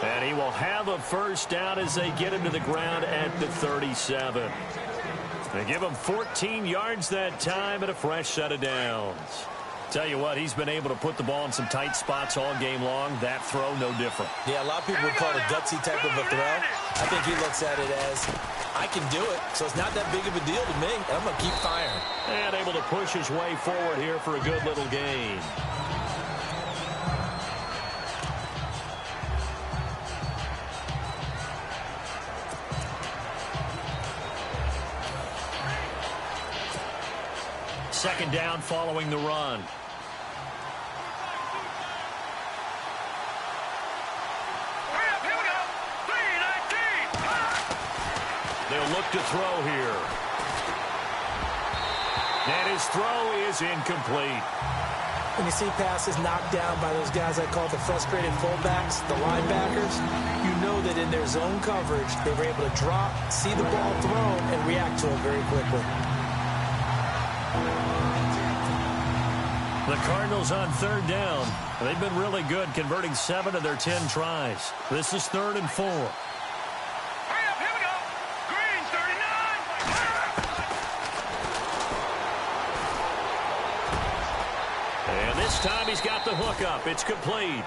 And he will have a first down as they get him to the ground at the 37. They give him 14 yards that time and a fresh set of downs. Tell you what, he's been able to put the ball in some tight spots all game long. That throw, no different. Yeah, a lot of people would call it a gutsy type of a throw. I think he looks at it as, I can do it, so it's not that big of a deal to me. I'm going to keep firing. And able to push his way forward here for a good little gain. Second down following the run. They'll look to throw here. And his throw is incomplete. When you see passes knocked down by those guys I call the frustrated fullbacks, the linebackers, you know that in their zone coverage, they were able to drop, see the ball thrown, and react to it very quickly. The Cardinals on third down. They've been really good, converting 7 of their 10 tries. This is 3rd and 4. Hurry up, here we go. Green, 39. And this time he's got the hook up. It's complete.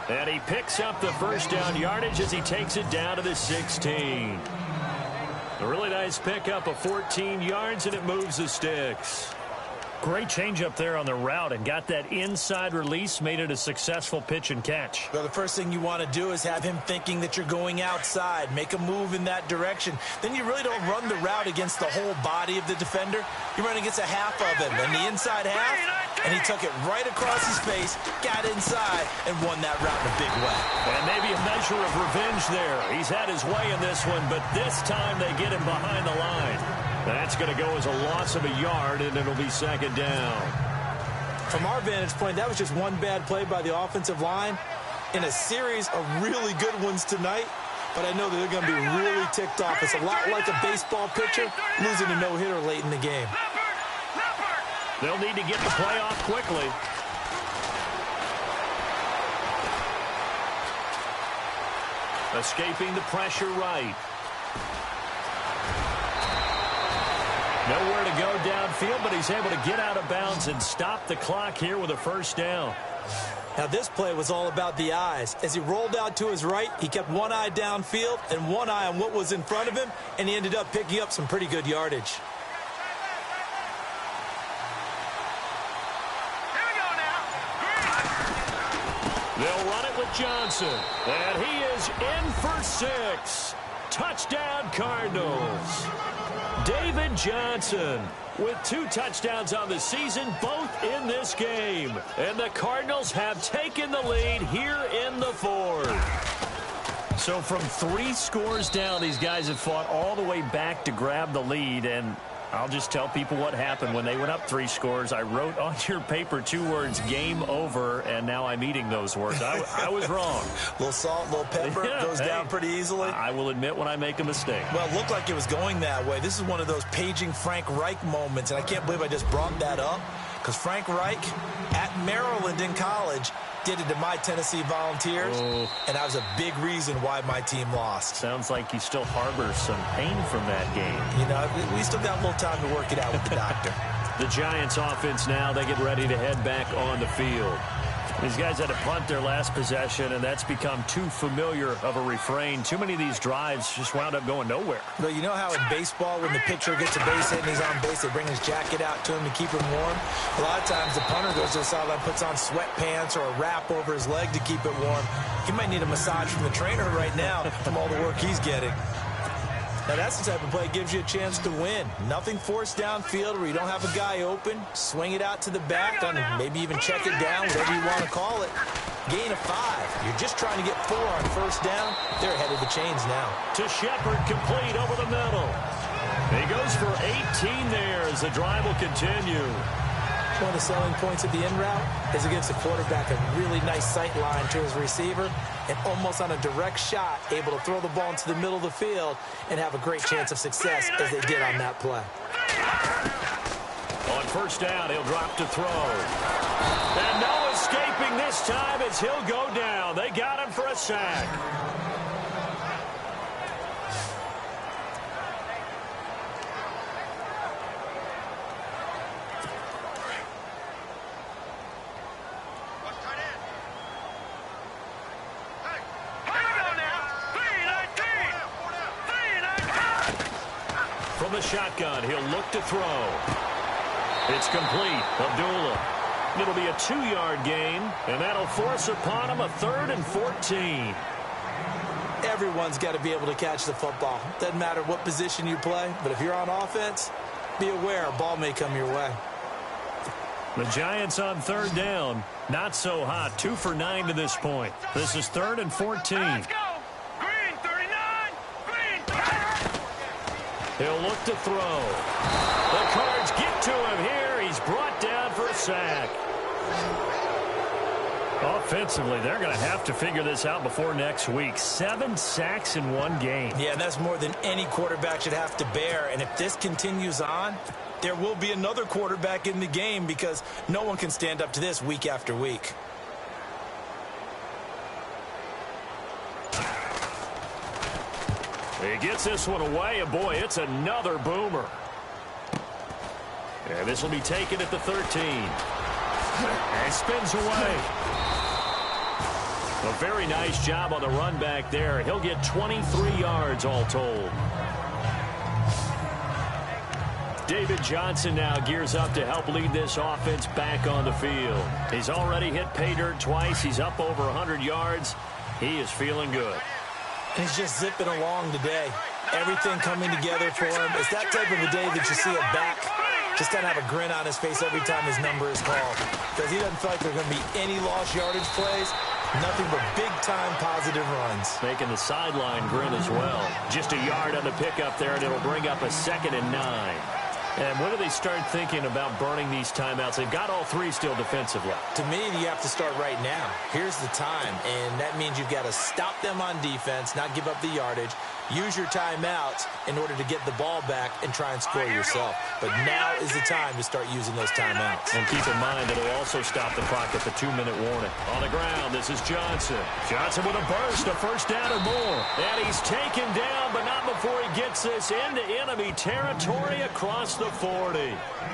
And he picks up the first down yardage as he takes it down to the 16. A really nice pickup of 14 yards, and it moves the sticks. Great change up there on the route and got that inside release, made it a successful pitch and catch. Well, the first thing you want to do is have him thinking that you're going outside, make a move in that direction. Then you really don't run the route against the whole body of the defender. You run against a half of him, and the inside half, and he took it right across his face, got inside, and won that route in a big way. And maybe a measure of revenge there. He's had his way in this one, but this time they get him behind the line. That's going to go as a loss of a yard, and it'll be 2nd down. From our vantage point, that was just one bad play by the offensive line in a series of really good ones tonight. But I know that they're going to be really ticked off. It's a lot like a baseball pitcher losing a no-hitter late in the game. They'll need to get the play off quickly. Escaping the pressure right. Nowhere to go downfield, but he's able to get out of bounds and stop the clock here with a first down. Now, this play was all about the eyes. As he rolled out to his right, he kept one eye downfield and one eye on what was in front of him, and he ended up picking up some pretty good yardage. Here we go now. They'll run it with Johnson, and he is in for 6. Touchdown, Cardinals. David Johnson with 2 touchdowns on the season, both in this game. And the Cardinals have taken the lead here in the 4th. So from 3 scores down, these guys have fought all the way back to grab the lead. And I'll just tell people what happened when they went up 3 scores. I wrote on your paper 2 words, game over, and now I'm eating those words. I was wrong. A little salt, a little pepper, goes down pretty easily. I will admit when I make a mistake. Well, it looked like it was going that way. This is one of those paging Frank Reich moments, and I can't believe I just brought that up, because Frank Reich at Maryland in college did it to my Tennessee Volunteers, and that was a big reason why my team lost. Sounds like you still harbor some pain from that game. You know, we still got a little time to work it out with the doctor. The Giants offense now, they get ready to head back on the field. These guys had to punt their last possession, and that's become too familiar of a refrain. Too many of these drives just wound up going nowhere. Well, you know how in baseball, when the pitcher gets a base hit and he's on base, they bring his jacket out to him to keep him warm? A lot of times the punter goes to the sideline, puts on sweatpants or a wrap over his leg to keep it warm. He might need a massage from the trainer right now from all the work he's getting. Now, that's the type of play that gives you a chance to win. Nothing forced downfield where you don't have a guy open. Swing it out to the back, and maybe even check it down, whatever you want to call it. Gain of 5. You're just trying to get 4 on first down. They're ahead of the chains now. To Shepard, complete over the middle. He goes for 18 there as the drive will continue. One of the selling points of the in route is against the quarterback, a really nice sight line to his receiver, and almost on a direct shot, able to throw the ball into the middle of the field and have a great chance of success as they did on that play. On first down, he'll drop to throw. And no escaping this time as he'll go down. They got him for a sack. From the shotgun, he'll look to throw. It's complete. Abdullah. It'll be a 2-yard gain, and that'll force upon him a 3rd and 14. Everyone's got to be able to catch the football. Doesn't matter what position you play, but if you're on offense, be aware a ball may come your way. The Giants on third down. Not so hot. 2 for 9 to this point. This is 3rd and 14. Let's go. Green, 39. Green, 39. He'll look to throw. The Cards get to him here. He's brought down for a sack. Offensively, they're going to have to figure this out before next week. 7 sacks in one game. Yeah, and that's more than any quarterback should have to bear. And if this continues on, there will be another quarterback in the game because no one can stand up to this week after week. He gets this one away, and boy, it's another boomer. And this will be taken at the 13. And spins away. A very nice job on the run back there. He'll get 23 yards all told. David Johnson now gears up to help lead this offense back on the field. He's already hit pay dirt twice. He's up over 100 yards. He is feeling good. He's just zipping along today. Everything coming together for him. It's that type of a day that you see a back just kind of have a grin on his face every time his number is called. Because he doesn't feel like there are going to be any lost yardage plays. Nothing but big-time positive runs. Making the sideline grin as well. Just a yard on the pickup there, and it'll bring up a 2nd and 9. And when do they start thinking about burning these timeouts? They've got all 3 still defensively. To me, you have to start right now. Here's the time, and that means you've got to stop them on defense, not give up the yardage, use your timeouts in order to get the ball back and try and score yourself. But now is the time to start using those timeouts. And keep in mind that it'll also stop the clock at the 2-minute warning. On the ground, this is Johnson. Johnson with a burst, a first down or more. And he's taken down, but not before he gets this into enemy territory across the 40.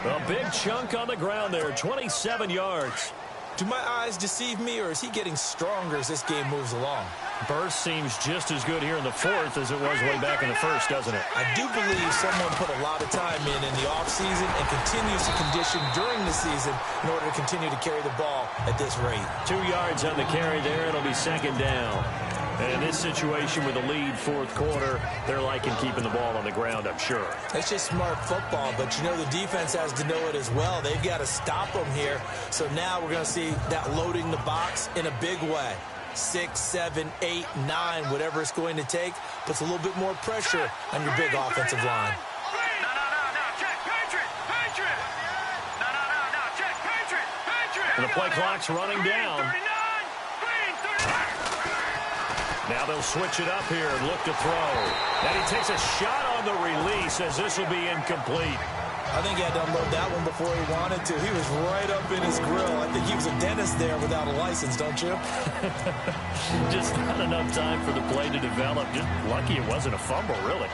A big chunk on the ground there, 27 yards. Do my eyes deceive me, or is he getting stronger as this game moves along? Burst seems just as good here in the 4th as it was way back in the 1st, doesn't it? I do believe someone put a lot of time in the offseason and continues to condition during the season in order to continue to carry the ball at this rate. 2 yards on the carry there. It'll be 2nd down. And this situation with the lead 4th quarter, they're liking keeping the ball on the ground, I'm sure. That's just smart football, but you know the defense has to know it as well. They've got to stop them here. So now we're going to see that loading the box in a big way. 6, 7, 8, 9, whatever it's going to take, puts a little bit more pressure on your big offensive line. And the play clock's running down. Now they'll switch it up here and look to throw. And he takes a shot on the release as this will be incomplete. I think he had to unload that one before he wanted to. He was right up in his grill. I think he was a dentist there without a license, don't you? Just not enough time for the play to develop. Just lucky it wasn't a fumble, really.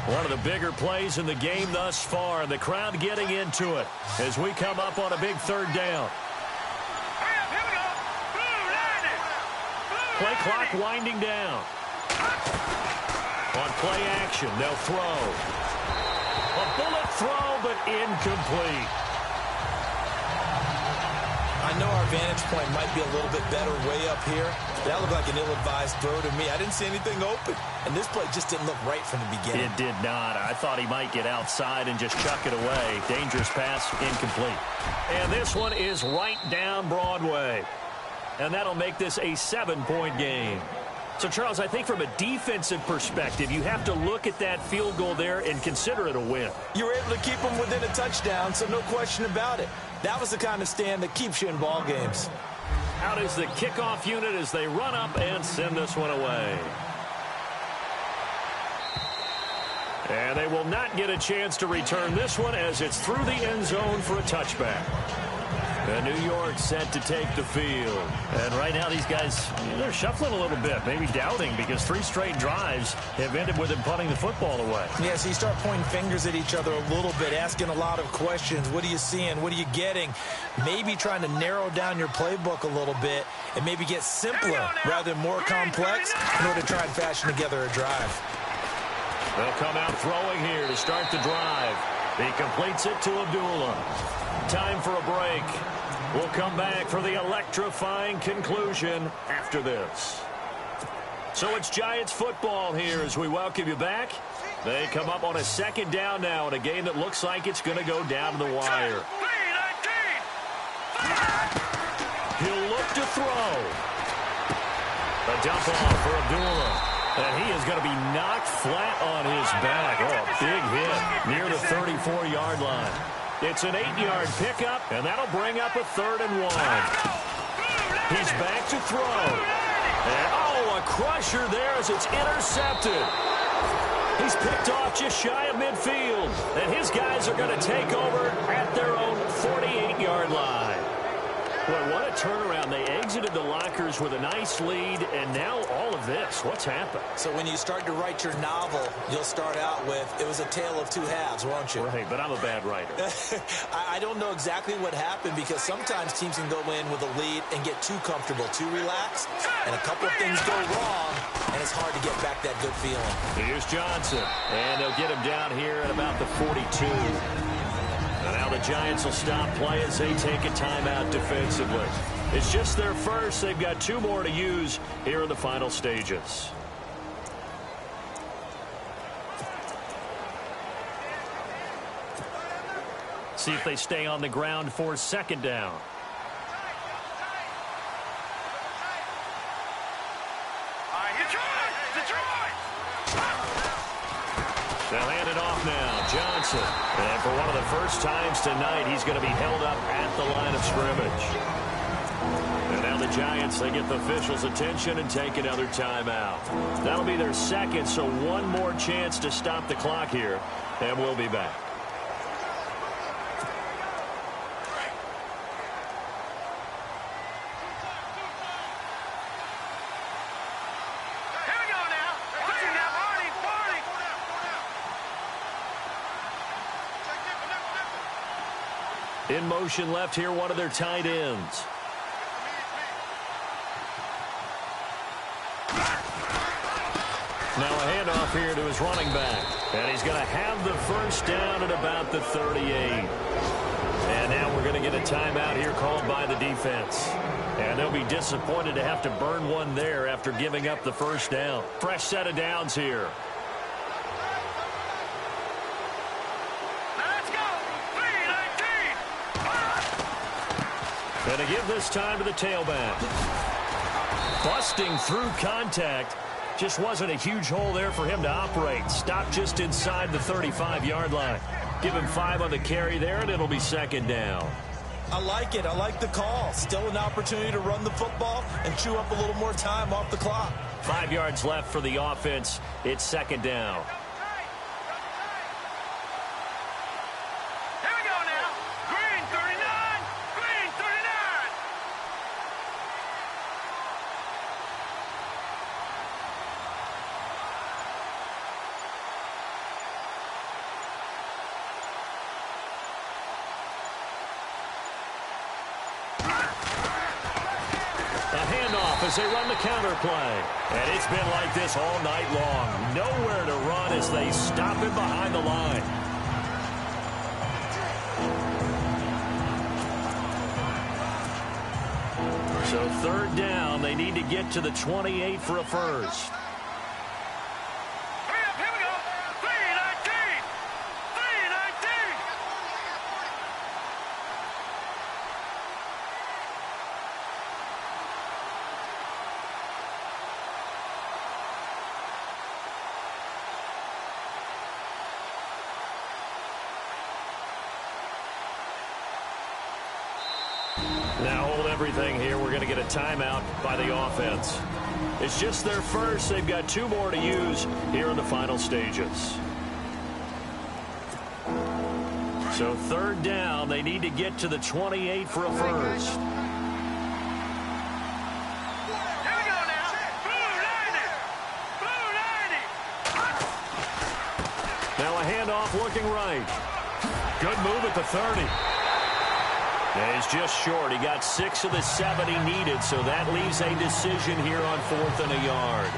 One of the bigger plays in the game thus far. The crowd getting into it as we come up on a big 3rd down. Play clock winding down. On play action, they'll throw. A bullet throw, but incomplete. I know our vantage point might be a little bit better way up here. That looked like an ill-advised throw to me. I didn't see anything open. And this play just didn't look right from the beginning. It did not. I thought he might get outside and just chuck it away. Dangerous pass, incomplete. And this one is right down Broadway. And that'll make this a 7-point game. So, Charles, I think from a defensive perspective, you have to look at that field goal there and consider it a win. You were able to keep them within a touchdown, so no question about it. That was the kind of stand that keeps you in ball games. Out is the kickoff unit as they run up and send this one away. And they will not get a chance to return this one as it's through the end zone for a touchback. And New York set to take the field. And right now these guys, they're shuffling a little bit, maybe doubting, because 3 straight drives have ended with them punting the football away. Yeah, so you start pointing fingers at each other a little bit, asking a lot of questions. What are you seeing? What are you getting? Maybe trying to narrow down your playbook a little bit and maybe get simpler rather than more complex in order to try and fashion together a drive. They'll come out throwing here to start the drive. He completes it to Abdullah. Time for a break. We'll come back for the electrifying conclusion after this. So it's Giants football here as we welcome you back. They come up on a second down now in a game that looks like it's going to go down to the wire. He'll look to throw. A dump off for Abdullah. And he is going to be knocked flat on his back. Oh, a big hit near the 34-yard line. It's an 8-yard pickup, and that'll bring up a 3rd and 1. He's back to throw. And, oh, a crusher there as it's intercepted. He's picked off just shy of midfield. And his guys are going to take over at their own 48-yard line. Boy, what a turnaround. They exited the lockers with a nice lead, and now all of this. What's happened? So when you start to write your novel, you'll start out with, it was a tale of two halves, won't you? Right, but I'm a bad writer. I don't know exactly what happened because sometimes teams can go in with a lead and get too comfortable, too relaxed, and a couple of things go wrong, and it's hard to get back that good feeling. Here's Johnson, and they'll get him down here at about the 42. And now the Giants will stop play as they take a timeout defensively. It's just their first. They've got 2 more to use here in the final stages. See if they stay on the ground for 2nd down. They'll hand it off now. Johnson. And for one of the first times tonight, he's going to be held up at the line of scrimmage. And now the Giants, they get the officials' attention and take another timeout. That'll be their 2nd, so 1 more chance to stop the clock here. And we'll be back. In motion left here, one of their tight ends. Now a handoff here to his running back. And he's going to have the first down at about the 38. And now we're going to get a timeout here called by the defense. And they'll be disappointed to have to burn one there after giving up the first down. Fresh set of downs here. And to give this time to the tailback. Busting through contact. Just wasn't a huge hole there for him to operate. Stopped just inside the 35-yard line. Give him 5 on the carry there, and it'll be 2nd down. I like it. I like the call. Still an opportunity to run the football and chew up a little more time off the clock. 5 yards left for the offense. It's 2nd down. As they run the counter play. And it's been like this all night long. Nowhere to run as they stop him behind the line. So 3rd down. They need to get to the 28 for a first. Now hold everything here. We're going to get a timeout by the offense. It's just their first. They've got 2 more to use here in the final stages. So 3rd down. They need to get to the 28 for a first. Now a handoff looking right. Good move at the 30. Yeah, he's just short. He got 6 of the 7 he needed, so that leaves a decision here on 4th and a yard.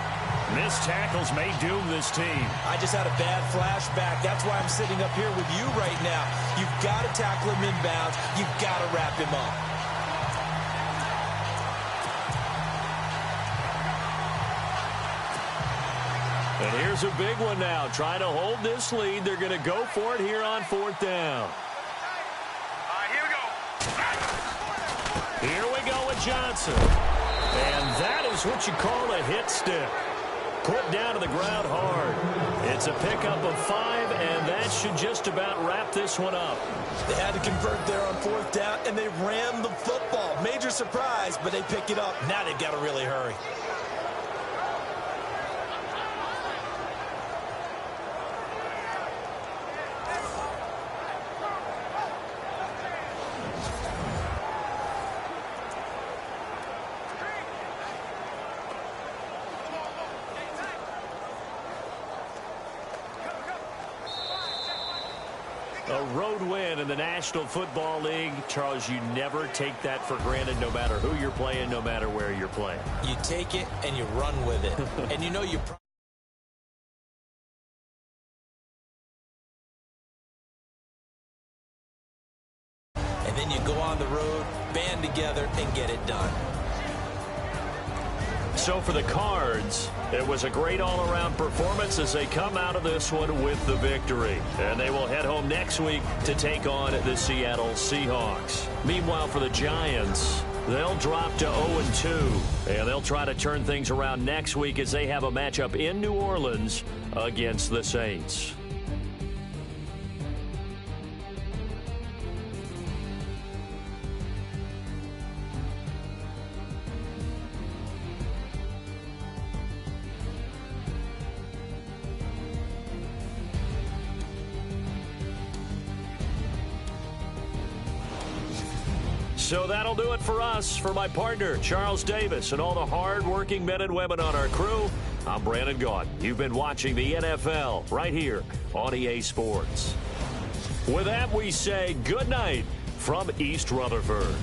Missed tackles may doom this team. I just had a bad flashback. That's why I'm sitting up here with you right now. You've got to tackle him inbounds. You've got to wrap him up. And here's a big one now. Trying to hold this lead. They're going to go for it here on 4th down. Here we go. Here we go with Johnson. And that is what you call a hit stick. Put down to the ground hard. It's a pickup of 5, and that should just about wrap this one up. They had to convert there on 4th down, and they ran the football. Major surprise, but they pick it up. Now they've got to really hurry. A road win in the National Football League. Charles, you never take that for granted no matter who you're playing, no matter where you're playing. You take it and you run with it. And you know you... And then you go on the road, band together, and get it done. So for the Cards, it was a great all-around performance as they come out of this one with the victory. And they will head home next week to take on the Seattle Seahawks. Meanwhile, for the Giants, they'll drop to 0-2. And they'll try to turn things around next week as they have a matchup in New Orleans against the Saints. So that'll do it for us. For my partner, Charles Davis, and all the hard-working men and women on our crew, I'm Brandon Gaudin. You've been watching the NFL right here on EA Sports. With that, we say good night from East Rutherford.